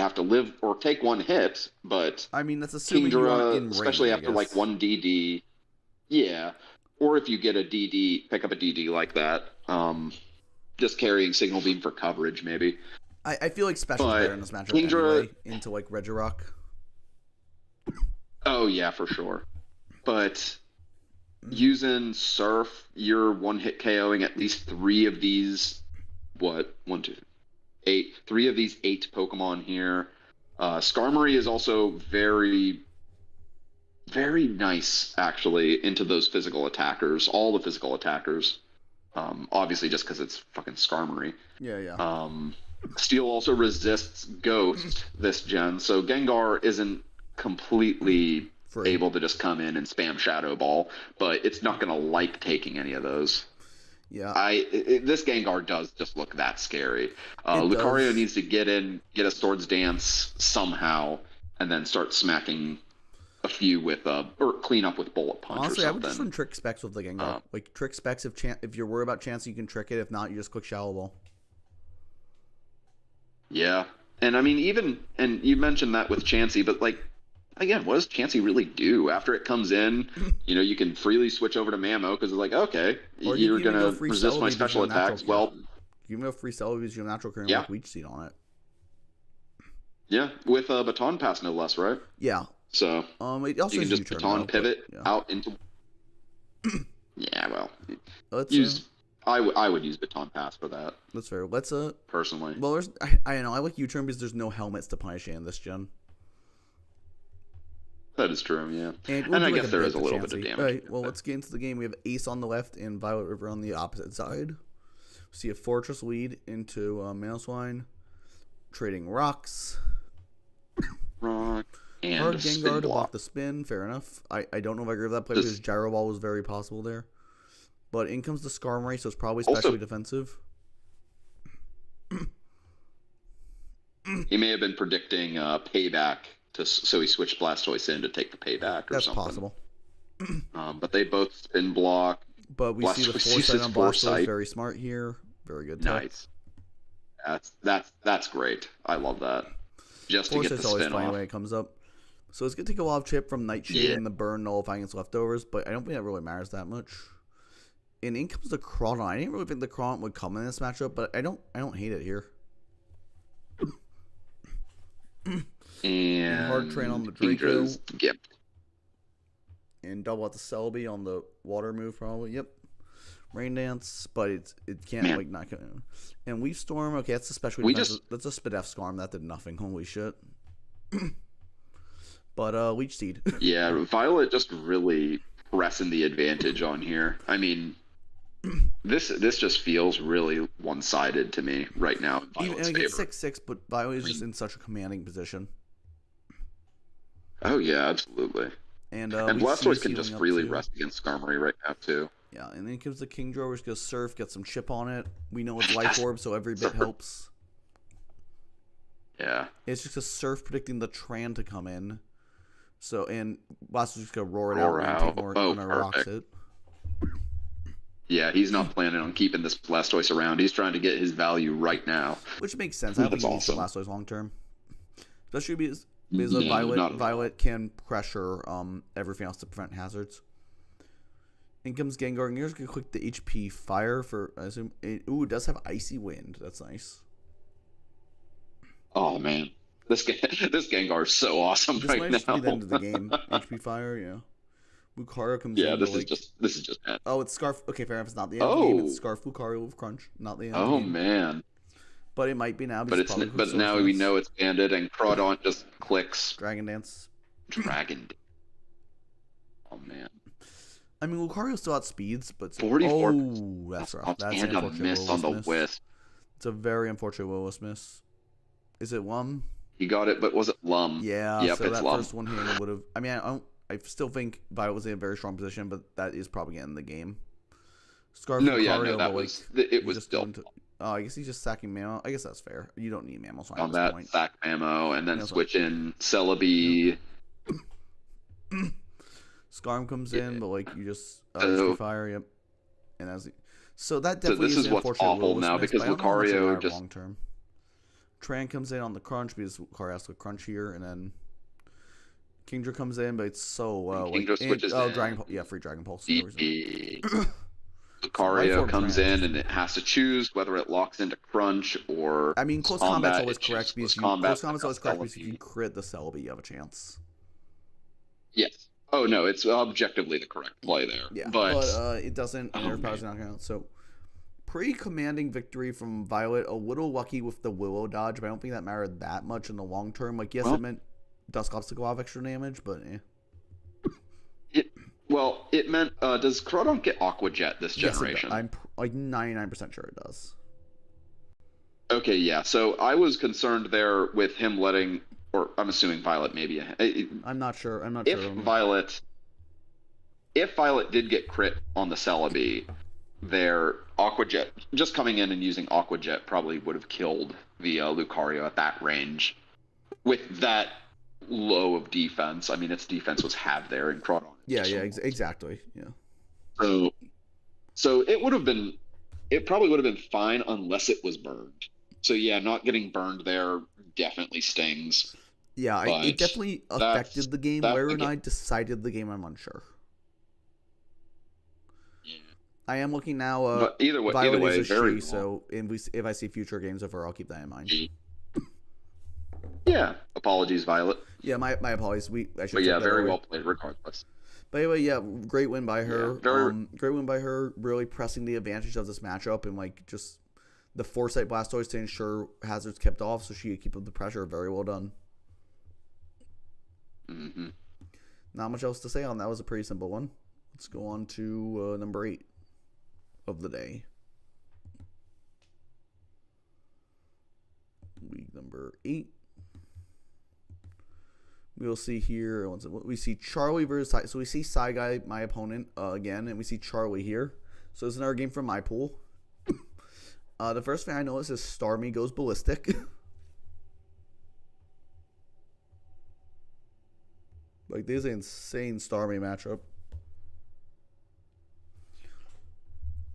have to live or take 1 hit, but I mean that's assuming Kingdra, you want in range, especially after like 1 DD. Yeah, or if you get a DD, pick up a DD like that. Just carrying Signal Beam for coverage, maybe. I feel like Special's better in this matchup anyway, into like Regirock. Oh yeah, for sure. But using Surf, you're 1-hit KOing at least 3 of these. What? 1, 2, 8. 3 of these 8 Pokemon here. Skarmory is also very, very nice, actually, into those physical attackers. All the physical attackers. Obviously, just because it's fucking Skarmory. Yeah. Steel also resists Ghost this gen, so Gengar isn't completely able to just come in and spam Shadow Ball, but it's not going to like taking any of those. Yeah. This Gengar does just look that scary. Lucario needs to get a Swords Dance somehow, and then start smacking a few with or clean up with bullet punch Honestly, or I would just something. run trick specs with the Gengar. Like trick specs, if you're worried about chance, you can trick it. If not, you just click shallow ball. Yeah, and I mean and you mentioned that with Chansey, but like again, what does Chansey really do after it comes in? You can freely switch over to Mammo because it's like, okay, Or you're can even gonna go free resist my Celebi special because you have attacks. natural Well, cure. You can go free Celebi because you have natural cure and yeah. like Leech Seed on it. Yeah, with a baton pass no less, right? Yeah. So it also you can just U-turn, baton though, pivot yeah. out into. Yeah, well, Let's I would use baton pass for that. That's fair. Let's personally. Well, I don't know. I like U-turn because there's no helmets to punish in this gen. That is true, yeah. And I guess there is a little bit of damage. All right, well, let's get into the game. We have Ace on the left and Violet River on the opposite side. We see a Fortress lead into Mailswine, trading rocks. Rock and Hard a Gengar spin to block block. the spin. Fair enough. I don't know if I agree with that play because Gyro Ball was very possible there. But in comes the Skarmory, so it's probably specially defensive. He may have been predicting payback, so he switched Blastoise in to take the payback or something. That's possible. But they both spin block. But we see the foresight on Blastoise. Very smart here. Very good. Nice. That's great. I love that. Just to get the always spin funny off. when it comes up. So it's going to take a wild chip from Nightshade and the burn nullifying its leftovers, but I don't think that really matters that much. And in comes the Crawdon. I didn't really think the Crawdon would come in this matchup, but I don't hate it here. And hard train on the Draco. Yep. And double out the Celebi on the water move probably. Yep. Rain Dance, but it can't like not. And Leaf Storm. Okay, that's a special. That's a Spidef Skarm that did nothing. Holy shit. But Leech Seed. Yeah, Violet just really pressing the advantage on here. I mean, this just feels really one-sided to me right now. And it gets 6-6, but Violet is just in such a commanding position. Oh yeah, absolutely. And Blastoise can just freely rest against Skarmory right now too. Yeah, and then comes the Kingdra, which goes Surf, get some chip on it. We know it's Life Orb, so every bit helps. Yeah. It's just a Surf predicting the Tran to come in. So, and Blastoise just gonna roar it out and take more when our rocks it. Yeah, he's not planning on keeping this Blastoise around. He's trying to get his value right now. Which makes sense. I think he needs the Blastoise long term. Especially because Violet can pressure everything else to prevent hazards. In comes Gengar, and you're just gonna click the HP Fire for I assume. It does have Icy Wind. That's nice. Oh man, this Gengar is so awesome this right might now. Just be the end of the game. HP Fire, yeah. Lucario comes in. Yeah, this is just bad. Oh, it's Scarf. Okay, fair enough. It's not the end of the game. It's Scarf Lucario with Crunch, not the end. Oh man. But it might be now. But now we know it's banded, and Crawdon just clicks. Dragon Dance. Oh man. I mean, Lucario still outspeeds, but 44. Oh, that's rough. That's an unfortunate miss on the Wisp. It's a very unfortunate Willis miss. Is it Lum? He got it, but was it Lum? Yeah. Yep, so it's that Lum. first one here would have. I mean, I still think Violet was in a very strong position, but that is probably getting the game. Scarf. Lucario, that was it. Was still. Oh, I guess he's just sacking Mammo. I guess that's fair. You don't need Mammo on that point. Sack Mammo, and then switch in Celebi. Skarm comes in, but like you just fire, yep. And so that definitely this is what's awful now because Lucario just long term. Tran comes in on the crunch because Lucario has to crunch here, and then Kingdra comes in, but it's so Kingdra switches in. Dragon free Dragon Pulse. Lucario comes in and it has to choose whether it locks into crunch or. I mean, close combat's always correct because if you crit the Celebi, you have a chance. Yes. Oh no, it's objectively the correct play there. Yeah, but it doesn't. Nerve Power's not going out. So, pretty commanding victory from Violet. A little lucky with the Willow dodge, but I don't think that mattered that much in the long term. Like, yes, it meant Dusclops took a lot of extra damage, but it meant. Does Crawdon get Aqua Jet this generation? I'm like 99% sure it does. Okay, yeah. So I was concerned there with him letting. Or I'm assuming Violet maybe. I'm not sure. If Violet did get crit on the Celebi, their Aqua Jet just coming in and using Aqua Jet probably would have killed the Lucario at that range. With that low of defense. I mean, its defense was halved there, and Crawdon. Yeah, exactly. Yeah. So it probably would have been fine unless it was burned. So yeah, not getting burned there definitely stings. Yeah, it definitely affected the game. Where and I decided the game, I'm unsure. Yeah. I am looking now. But either way, very so if I see future games of her, I'll keep that in mind. Yeah, apologies, Violet. Yeah, my apologies. Very well played, regardless. But anyway, yeah, great win by her. Great win by her, really pressing the advantage of this matchup and like just the foresight Blastoise to ensure hazards kept off so she could keep up the pressure. Very well done. Mm-hmm. Not much else to say on that. Was a pretty simple one. Let's go on to number 8 of the day. Week number 8. We'll see here. We see Charlie versus. So we see Saigai, my opponent, again, and we see Charlie here. So it's another game from my pool. The first thing I notice is Starmie goes ballistic. Like, this is an insane Starmie matchup.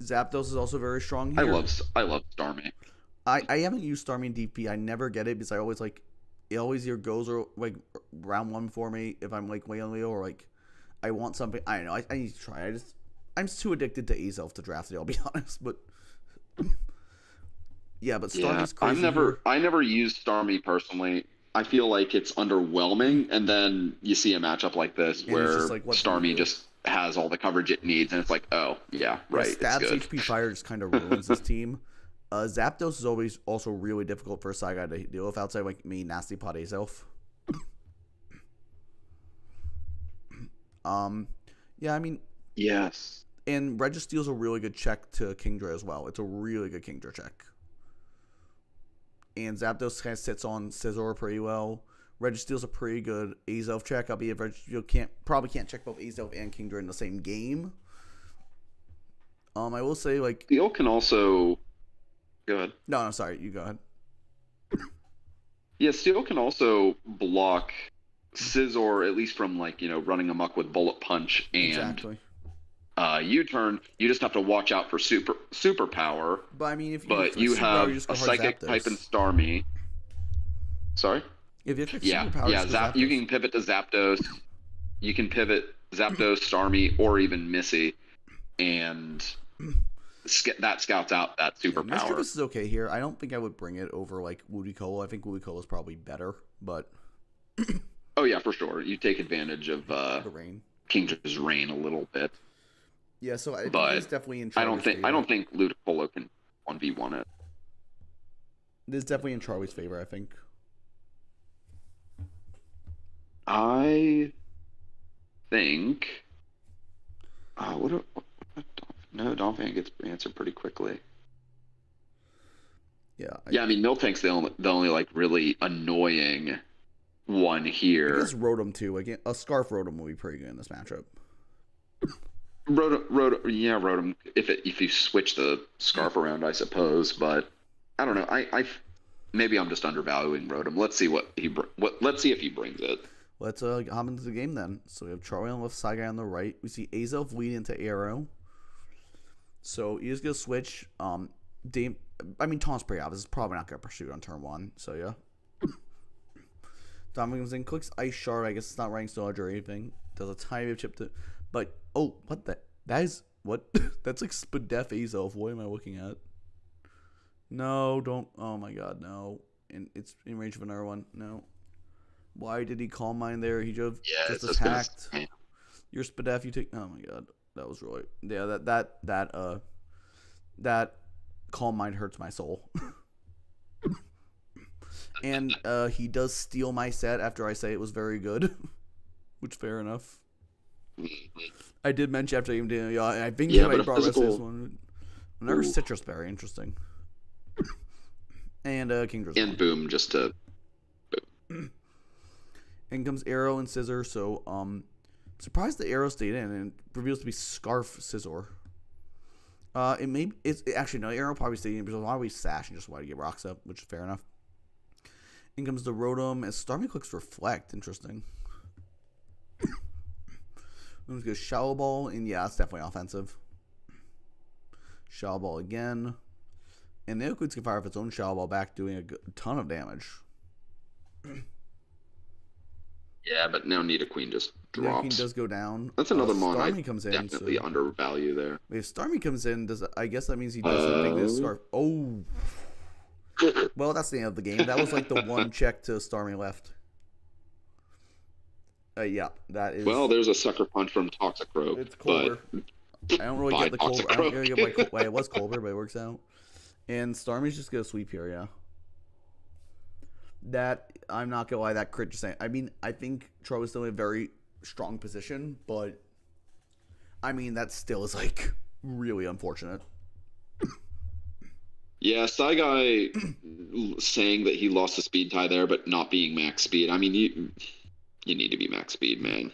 Zapdos is also very strong here. I love Starmie. I haven't used Starmie in DP. I never get it because I always like. It always either goes or like round 1 for me if I'm like way on Leo or like I want something. I don't know. I need to try. I'm too addicted to Azelf to draft it. I'll be honest, but yeah. But Starmie's crazy. I never used Starmie personally. I feel like it's underwhelming, and then you see a matchup like this and where like, Starmie just has all the coverage it needs, and it's like, oh yeah, right. Stab's HP Fire just kind of ruins this team. Zapdos is always also really difficult for a Saigai to deal with outside like me, Nasty Pot Azelf. Yeah, I mean, yes. And Registeel's a really good check to Kingdra as well. It's a really good Kingdra check. And Zapdos kind of sits on Scizor pretty well. Registeel's a pretty good Azelf check. Albeit Registeel probably can't check both Azelf and Kingdra in the same game. I will say like Steel can also. Go ahead. No, sorry. You go ahead. Yeah, Steel can also block Scizor, at least from like, running amok with Bullet Punch and exactly. U-turn. You just have to watch out for superpower. But I mean, if you have a Psychic type and Starmie. Sorry? If you have superpower, you can pivot to Zapdos. You can pivot Zapdos, Starmie, or even Missy, and that scouts out that superpower. Mischievous is okay here. I don't think I would bring it over like Woodycola. I think Woodycola is probably better, but oh yeah, for sure. You take advantage of the rain, Kingdra's rain a little bit. Yeah, so I think it's definitely in. I don't think Ludicolo can 1v1 it. This is definitely in Charlie's favor, I think. I think. No, Donphan gets answered pretty quickly. Yeah. I mean, Miltank's the only like really annoying one here. I guess Rotom too. Like a Scarf Rotom will be pretty good in this matchup. Rotom. If you switch the Scarf around, I suppose. But I don't know. I maybe I'm just undervaluing Rotom. Let's see let's see if he brings it. Let's hop into the game then. So we have Charlie on the left, Saigai on the right. We see Azelf lead into Arrow. So he's gonna switch. Taunt's pretty obvious. It's probably not gonna pursue on turn 1. So yeah. Dominic comes in, clicks Ice Shard. I guess it's not rank Sludge or anything. Does a tiny bit of chip to, but what that is what? That's like Spadef Azelf. What am I looking at? No, don't. Oh my god, no. And it's in range of another one. No. Why did he Calm Mind there? He just attacked. Your Spadef, you take. Oh my god. That was really that Calm Mind hurts my soul. And he does steal my set after I say it was very good, which fair enough. I did mention after game day, I think I brought this one. Another Citrus Berry, interesting. And Kingdra's and Boom just to. In comes Arrow and Scizor, so surprised the Arrow stayed in and reveals to be Scarf Scizor. Arrow probably stayed in because why we Sash and just wanted to get rocks up, which is fair enough. In comes the Rotom, as Starmie clicks Reflect. Interesting. Let's go Shallow Ball, and yeah, it's definitely offensive. Shallow Ball again. And Nidoqueen can fire off its own Shallow Ball back, doing a ton of damage. Yeah, but now Nidoqueen just drops. Nidoqueen does go down. That's another mon Starmie comes in. Definitely undervalue there. If Starmie comes in, I guess that means he doesn't take this Scarf. Oh. Well, that's the end of the game. That was like the one check to Starmie left. Yeah, that is. Well, there's a sucker punch from Toxicroak. It's Colbur. I don't really get the Colbur. I don't really get my. Well, it was Colbur, but it works out. And Starmie's just gonna sweep here, yeah. That, I'm not gonna lie, that crit just saying. I mean, I think Tro is still in a very strong position, but I mean, that still is like really unfortunate. Yeah, Saigai saying that he lost the speed tie there, but not being max speed. I mean, you need to be max speed, man.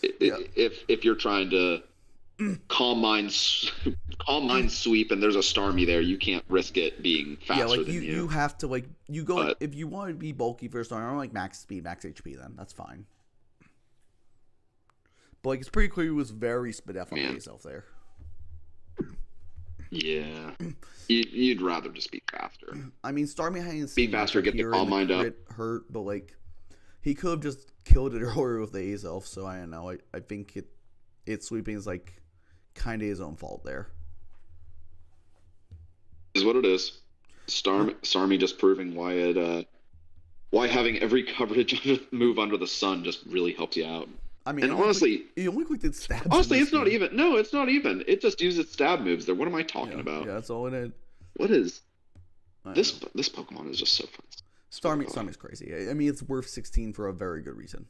If you're trying to calm mind sweep and there's a Starmie there, you can't risk it being faster than you. You have to you go, if you want to be bulky for a Starmie, I don't like max speed, max HP. Then that's fine. But it's pretty clear he was very sped-up on himself there. Yeah, you'd rather just be faster. I mean, Starmie hadn't be faster, get the calm mind up. Hurt, but he could have just killed it earlier with the Azelf. So I don't know. I think it sweeping is kind of his own fault there. Is what it is. Starmie just proving why having every coverage move under the sun just really helps you out. I mean, and honestly, he only clicked its stabs. Honestly, it's not even. No, it's not even. It just uses stab moves there. What am I talking about? Yeah, that's all it did. What is this? This Pokemon is just so fun. Starmie's crazy. I mean, it's worth 16 for a very good reason.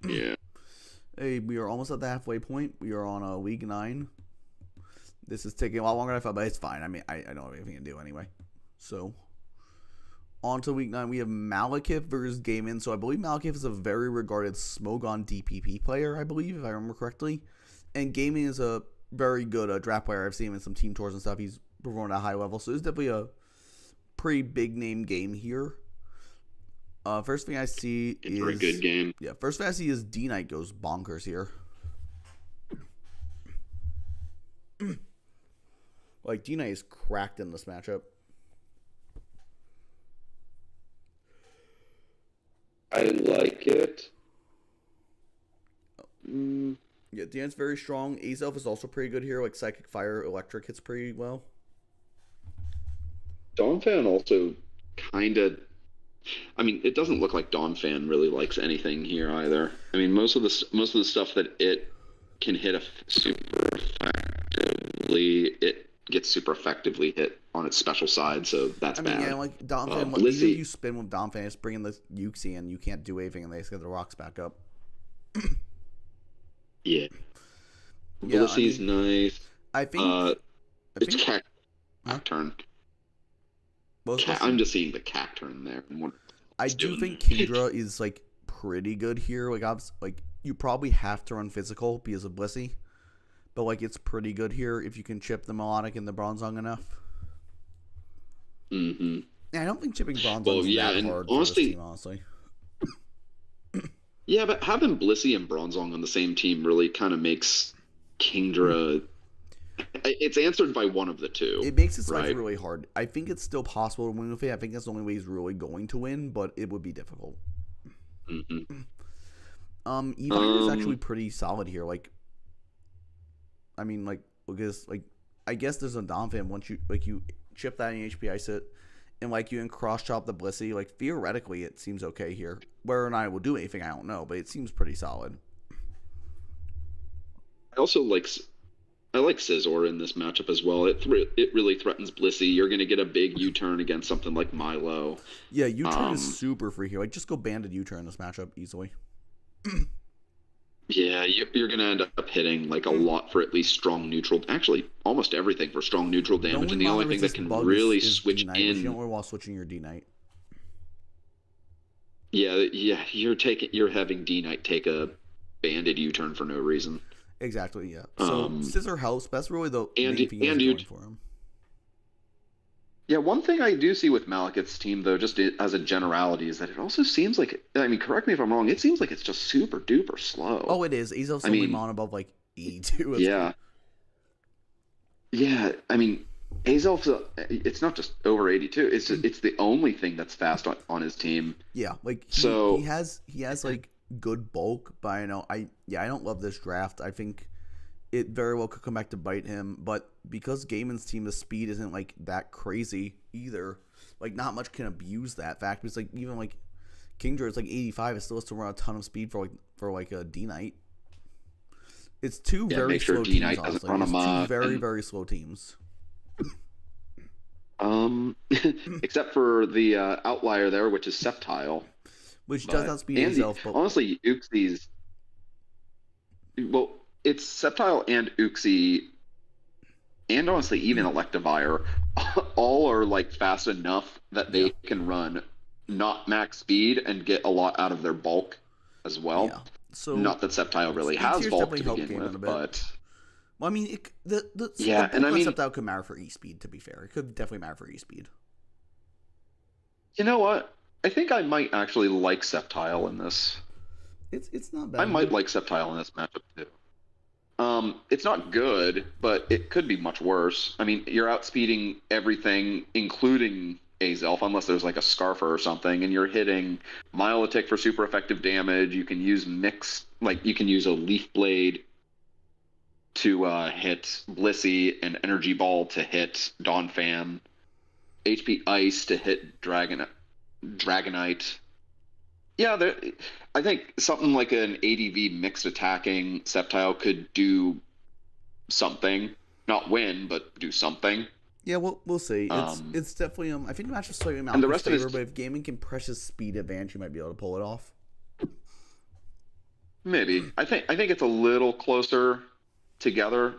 Yeah. Hey, we are almost at the halfway point. We are on week 9. This is taking a lot longer than I thought, but it's fine. I mean, I don't have anything to do anyway. So, on to week 9, we have Malekith versus Gaiman. So, I believe Malekith is a very regarded Smogon DPP player, I believe, if I remember correctly. And Gaiman is a very good draft player. I've seen him in some team tours and stuff. He's performed at a high level. So, it's definitely a pretty big name game here. First thing I see is a good game. Yeah, first thing I see is D-Knight goes bonkers here. D-Knight is cracked in this matchup. I like it. Yeah, D-Knight's very strong. Azelf is also pretty good here. Psychic Fire, Electric hits pretty well. Donphan also kind of. I mean, it doesn't look like Donphan really likes anything here either. I mean, most of the stuff that it can hit super effectively, it gets super effectively hit on its special side, so that's bad. Yeah, Donphan, even if you spin with Donphan, it's bringing the Uxie and you can't do anything, and they just get the rocks back up. Yeah. Blissey's nice. I think it's Cacturn. I'm just seeing the Cacturn there. I do think Kingdra is pretty good here. You probably have to run physical because of Blissey, but it's pretty good here if you can chip the Melodic and the Bronzong enough. Mm-hmm. Yeah, I don't think chipping Bronzong is that hard for this team, honestly. Yeah, but having Blissey and Bronzong on the same team really kind of makes Kingdra. It's answered by one of the two. It makes its life really hard. I think it's still possible to win with it. I think that's the only way he's really going to win, but it would be difficult. Mm-hmm. Evine is actually pretty solid here. Because I guess there's a Donphan once you chip that in HP Ice it, and you can cross chop the Blissey. Theoretically, it seems okay here. Whether or not it will do anything, I don't know, but it seems pretty solid. I also I like Scizor in this matchup as well. It really threatens Blissey. You're going to get a big U-turn against something like Milo. Yeah, U-turn is super free here. Just go banded U-turn in this matchup easily. Yeah, you're going to end up hitting a lot for at least strong neutral. Actually, almost everything for strong neutral damage. And the only thing that can really switch in. You don't really want switching your D-Knight. Yeah, you're having D-Knight take a banded U-turn for no reason. Exactly, yeah. So Scizor helps. That's really the main thing and you for him. Yeah, one thing I do see with Maliketh's team, though, just as a generality, is that it also seems like, I mean, correct me if I'm wrong, it seems like it's just super duper slow. Oh, it is. Azelf's I only mean, mon above like 82. It's yeah, yeah. I mean, Azelf's, it's not just over 82. It's the only thing that's fast on his team. yeah, like So, he has like good bulk, but I don't love this draft. I think it very well could come back to bite him, but because Gaiman's team, the speed isn't like that crazy either. Like not much can abuse that fact because like even like Kingdra is like 85, it still has to run a ton of speed for like a D Knight. It's two yeah, very make sure slow D teams, Knight doesn't honestly. run It's him two off. very, And, very slow teams. um, except for the outlier there, which is Sceptile. Which does But, outspeed and himself, but honestly, Uxie's, well, it's Sceptile and Uxie and honestly even Electivire all are like fast enough that yeah. they can run not max speed and get a lot out of their bulk as well. Yeah. So Not that Sceptile really speed has tiers bulk definitely to help begin Gaiman a with, bit. but Well, I mean, the yeah, and bulk I mean, concept out could matter for E speed. To be fair, it could definitely matter for E speed. you know what? I think I might actually like Sceptile in this. It's not I bad. might like Sceptile in this matchup too. It's not good, but it could be much worse. I mean, you're outspeeding everything, including Azelf, unless there's like a Scarfer or something, and you're hitting Milotic for super effective damage. You can use like you can use a Leaf Blade to hit Blissey, and Energy Ball to hit Dawnfan, HP Ice to hit Dragonite. Yeah, I think something like an ADV mixed attacking Sceptile could do something, not win, but do something. Yeah, we'll see. Um, It's definitely I think the match is slightly in and the Malcolm's rest of his favor, but if Gaming can press his speed advantage, he might be able to pull it off. maybe I think it's a little closer together.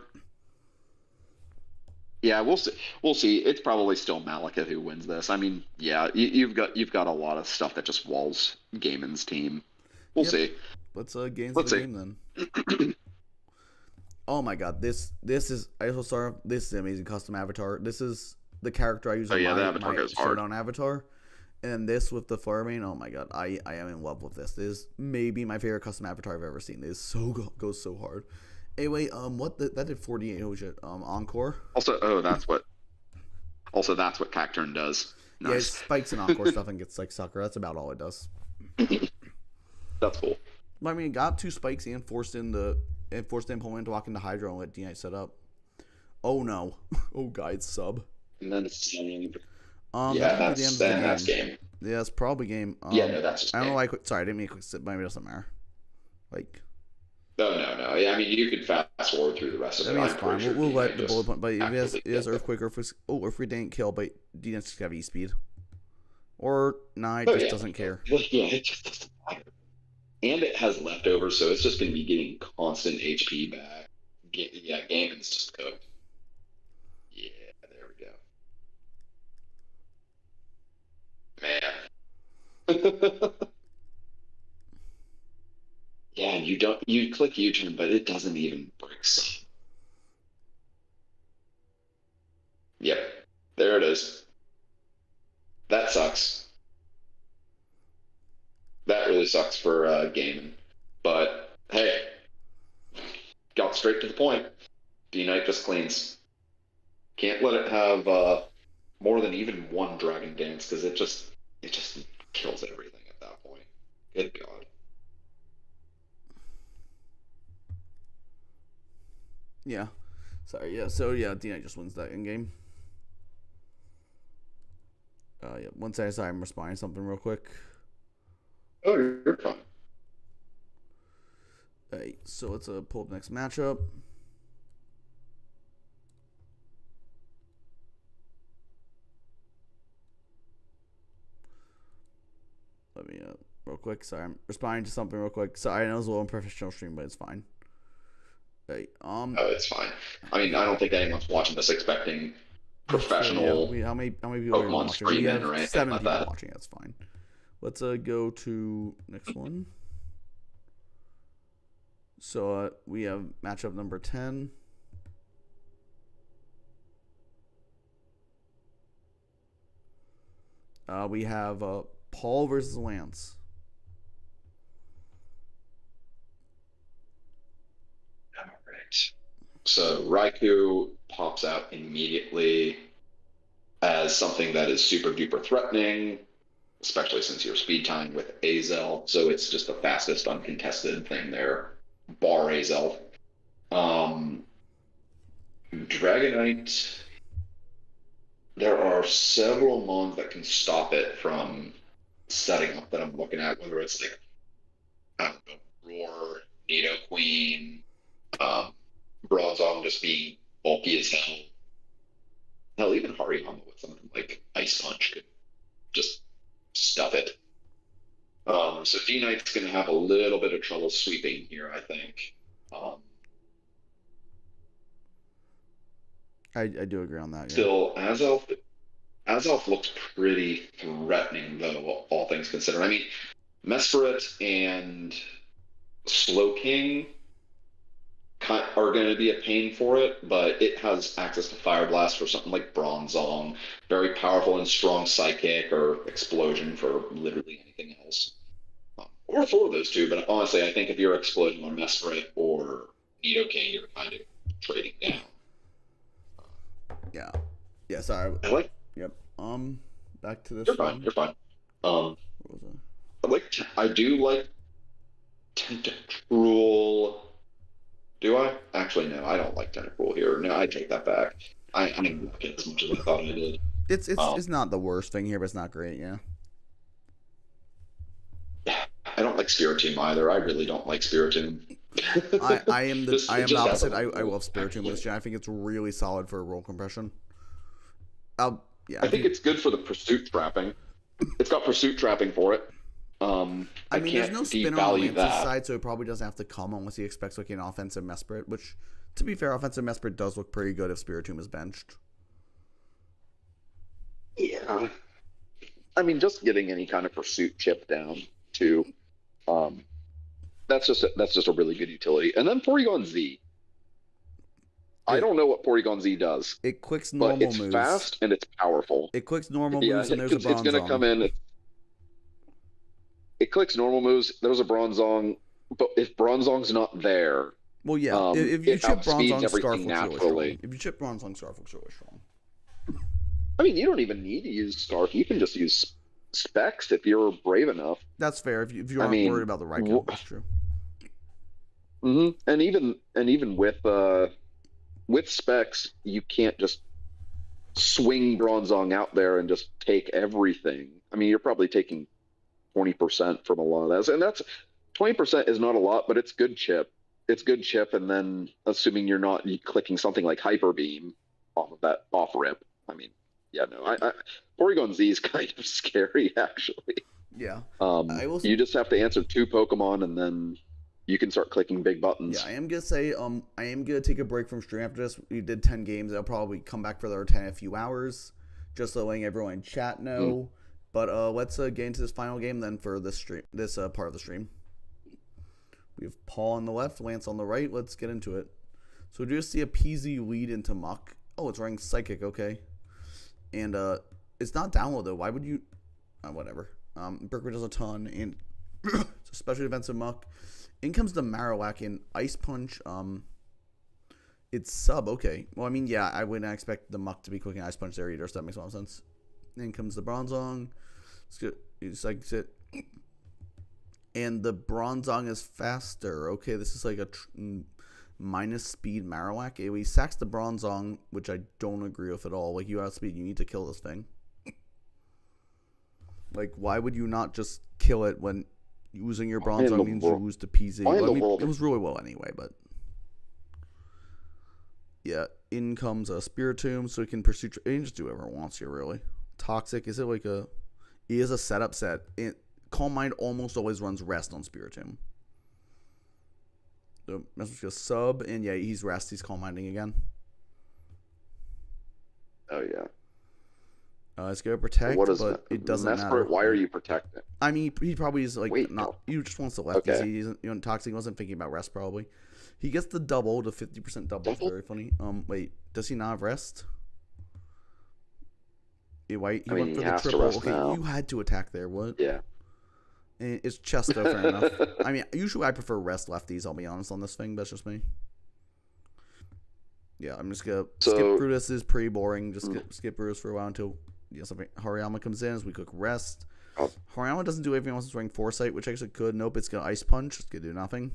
Yeah, we'll see. We'll see. It's probably still Malekith who wins this. I mean, yeah, you've got a lot of stuff that just walls Gaiman's team. We'll Yep. see. Let's gains of Let's the see. game then. Oh my god, this is I also saw this is an amazing custom avatar. This is the character I use Oh on yeah, the my avatar goes hard. Showdown avatar. And then this with the Flare Mane, oh my god, I am in love with this. This is maybe my favorite custom avatar I've ever seen. This goes so hard. Anyway, that did 48. Oh shit, Encore. Also that's what Cacturn does. Yeah, it Nice. spikes and Encore stuff and gets like sucker. That's about all it does. That's cool. But I mean, it got two spikes and forced Pullman to walk into Hydro and let D Knight set up. Oh no, oh guide sub. And then That could be the end of the that's game. game. Yeah, it's probably game. Yeah, no, that's just I don't know game. why I quit. Sorry, I didn't mean to quick sit, but maybe it doesn't matter. Like, No. Yeah, I mean, you could fast forward through the rest of I it. mean, it's I'm fine. pretty sure We'll let D-Knight the just bullet point, but if actively it has gets it. Earthquake or if we didn't kill, but D Knight's just have E speed. Or, nah, it Oh, just yeah. doesn't care. Well, yeah, it just doesn't matter. And it has leftovers, so it's just going to be getting constant HP back. Yeah, Gaiman's just cooked. Yeah, there we go. Man. Yeah, and you click U-turn, but it doesn't even break some. Yep, there it is. That sucks. That really sucks for Gaiman. But hey, got straight to the point. D-Knight just cleans. Can't let it have more than even one Dragon Dance because it just kills everything at that point. Good God. Yeah. Sorry, yeah. So, yeah, D Knight just wins that in game. Yeah. One second, sorry, I'm responding to something real quick. Oh, you're fine. Alright, so let's pull up next matchup. Let me real quick. Sorry, I'm responding to something real quick. Sorry, I know it's a little unprofessional stream, but it's fine. Hey, Oh, it's fine. I mean, I don't think anyone's watching this expecting professional how many people are Pokemon watching? We streaming have or anything 7 like people that. watching. That's fine. Let's go to next one. So we have matchup number 10. We have Paul versus Lance. All right. So Raikou pops out immediately as something that is super duper threatening, especially since you're speed tying with Azel. So it's just the fastest uncontested thing there, bar Azel. Dragonite, there are several mons that can stop it from setting up that I'm looking at, whether it's like, I don't know, Roar, Nidoqueen, um, Bronzong just being bulky as hell. Hell, even Hariyama with something like Ice Punch could just stuff it. So D-Knight's going to have a little bit of trouble sweeping here, I think. I do agree on that. Yeah. Still, Azelf looks pretty threatening, though, all things considered. I mean, Mesprit and Slowking are going to be a pain for it, but it has access to Fire Blast for something like Bronzong, very powerful and strong Psychic, or Explosion for literally anything else. Or for those two, but honestly, I think if you're Explosion on Mesprit or Nidoking, you're kind of trading down. Yeah. Yeah, sorry. I like. Yep. Back to this. You're fine. You're fine. What was that? I do like Tentacruel. Do I? Actually, no. I don't like Tentacruel here. No, I take that back. I didn't like it as much as I thought I did. It's not the worst thing here, but it's not great. Yeah. I don't like Spiritomb either. I really don't like Spiritomb. I am the opposite. I love Spiritomb this gen. I think it's really solid for roll compression. Yeah. I think it's good for the pursuit trapping. It's got pursuit trapping for it. I mean, there's no spinner on Lance's side, so it probably doesn't have to come unless he expects like an offensive Mesprit, which, to be fair, offensive Mesprit does look pretty good if Spiritomb is benched. Yeah. I mean, just getting any kind of pursuit chip down, too. That's just a really good utility. And then Porygon Z. I don't know what Porygon Z does. It quicks normal moves. But it's fast and it's powerful. It quicks normal moves and there's a Bronzong. It's going to come in. It clicks normal moves. There's a Bronzong. But if Bronzong's not there... Well, yeah. If you chip Bronzong, Scarf looks really strong. If you chip Bronzong, Scarf looks really strong. I mean, you don't even need to use Scarf. You can just use Specs if you're brave enough. That's fair. If you aren't worried about the Raikou, that's true. Mm-hmm. And even with Specs, you can't just swing Bronzong out there and just take everything. I mean, you're probably taking 20% from a lot of that, and that's 20% is not a lot, but it's good chip. It's good chip, and then assuming you're not clicking something like Hyper Beam off of that off rip. I mean, yeah, no, Porygon Z is kind of scary actually. Yeah. You just have to answer 2 Pokemon, and then you can start clicking big buttons. Yeah, I am gonna say, I am gonna take a break from stream after this. We did 10 games. I'll probably come back for the 10 in a few hours, just so letting everyone in chat know. But let's get into this final game then for this stream, this part of the stream. We have Paul on the left, Lance on the right. Let's get into it. So we just see a PZ lead into Muck. Oh, it's running Psychic, okay. And it's not download though. Why would you? Whatever. Berkeley does a ton, and it's a special defensive Muck. In comes the Marowak and Ice Punch. It's sub, okay. Well, I mean, yeah, I wouldn't expect the Muck to be clicking Ice Punch there either, so that makes a lot of sense. In comes the Bronzong. It's good. It's like it. And the Bronzong is faster. Okay, this is like a minus speed Marowak. He sacks the Bronzong, which I don't agree with at all. Like, you outspeed, you need to kill this thing. Like, why would you not just kill it when using your Bronzong means you lose to PZ? Well, I mean, it was really well anyway, but... Yeah, in comes a Spiritomb, so he can pursue... He can just do whatever he wants here, really. Toxic, is it like a... He is a setup set. Calm Mind almost always runs Rest on Spiritomb. So, that's just sub, and yeah, he's Rest. He's Calm Minding again. Oh, yeah. It's going to protect, but it doesn't matter. Why are you protecting? I mean, he probably is like... He just wants to left. Okay. He's Toxic. He wasn't thinking about Rest, probably. He gets the double, the 50% double. It's very funny. Wait, does he not have Rest? He went I mean, for he the has to triple. rest Okay, now. you had to attack there. What? Yeah. It's chest though, fair enough. I mean, usually I prefer rest lefties. I'll be honest on this thing. That's just me. Yeah, I'm just gonna skip through this. This is pretty boring. Just skip through this for a while until something Hariyama comes in as we cook rest. Hariyama doesn't do everything else. It's running Foresight, which actually could. Nope, it's gonna Ice Punch. It's gonna do nothing.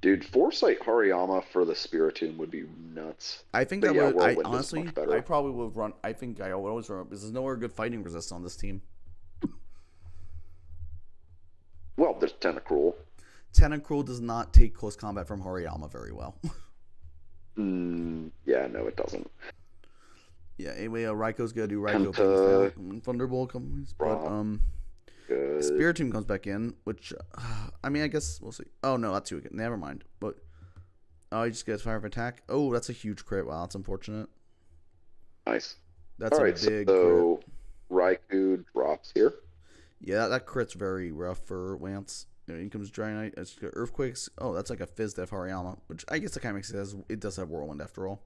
Dude, Foresight Hariyama for the Spiritomb would be nuts. I think but that yeah, would. Whirlwind Honestly, is much better. I probably would run. I think I would always run because there's nowhere good fighting resist on this team. Well, there's Tentacruel. Tentacruel does not take close combat from Hariyama very well. Yeah, no, it doesn't. Yeah, anyway, Raiko's gonna do Raiko things now. Thunderbolt comes, but good. Spiritomb comes back in, which I mean, I guess we'll see. Oh no, that's too good. Never mind. But he just gets fire of attack. Oh, that's a huge crit. Wow, that's unfortunate. Nice. That's all right, a big so crit. Raikou drops here. Yeah, that crit's very rough for Lance. In comes Dragonite. It's got Earthquakes. Oh, that's like a Fizz Def Hariyama, which I guess it kind of makes sense. It does have Whirlwind after all.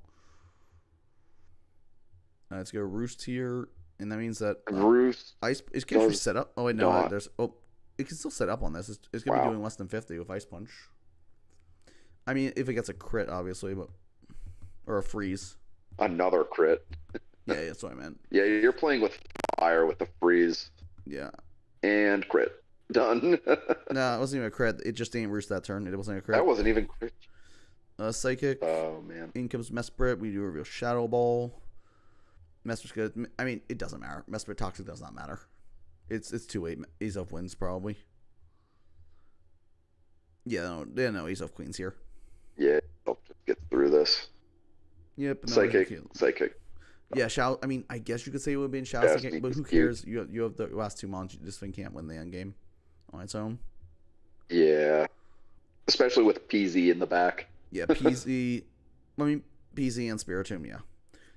Let's go Roost here, and that means that Roost Ice is actually set up. Oh wait, no, not. it can still set up on this. It's gonna be doing less than 50 with Ice Punch. I mean, if it gets a crit, obviously, or a freeze. Another crit. Yeah, that's what I meant. Yeah, you're playing with fire with the freeze. Yeah. And crit. Done. No, it wasn't even a crit. It just didn't roost that turn. It wasn't a crit. That wasn't even crit. Psychic. Oh man. In comes Mesprit. We do reveal Shadow Ball. Mesprit's good. I mean, it doesn't matter. Mesprit Toxic does not matter. It's 2-8. Ace-Up wins probably. Yeah, no Ace-Up queens here. Yeah, I'll just get through this. Yep. No, Psychic. Yeah, I mean, I guess you could say it would have been Shao Psychic, but who cares? You have the last 2 months. This thing can't win the end game on its own. Yeah. Especially with PZ in the back. Yeah, PZ. I mean, PZ and Spiritomb, yeah.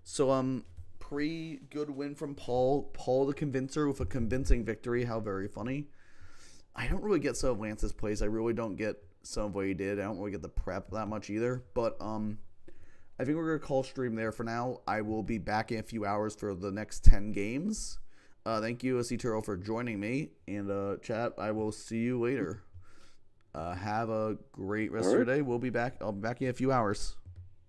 So, pretty good win from Paul. Paul the Convincer with a convincing victory. How very funny. I don't really get some of Lance's plays. I really don't get some of what he did. I don't really get the prep that much either. But, I think we're going to call stream there for now. I will be back in a few hours for the next 10 games. Thank you, Turo, for joining me. And, chat, I will see you later. Have a great rest of your day. I'll be back in a few hours.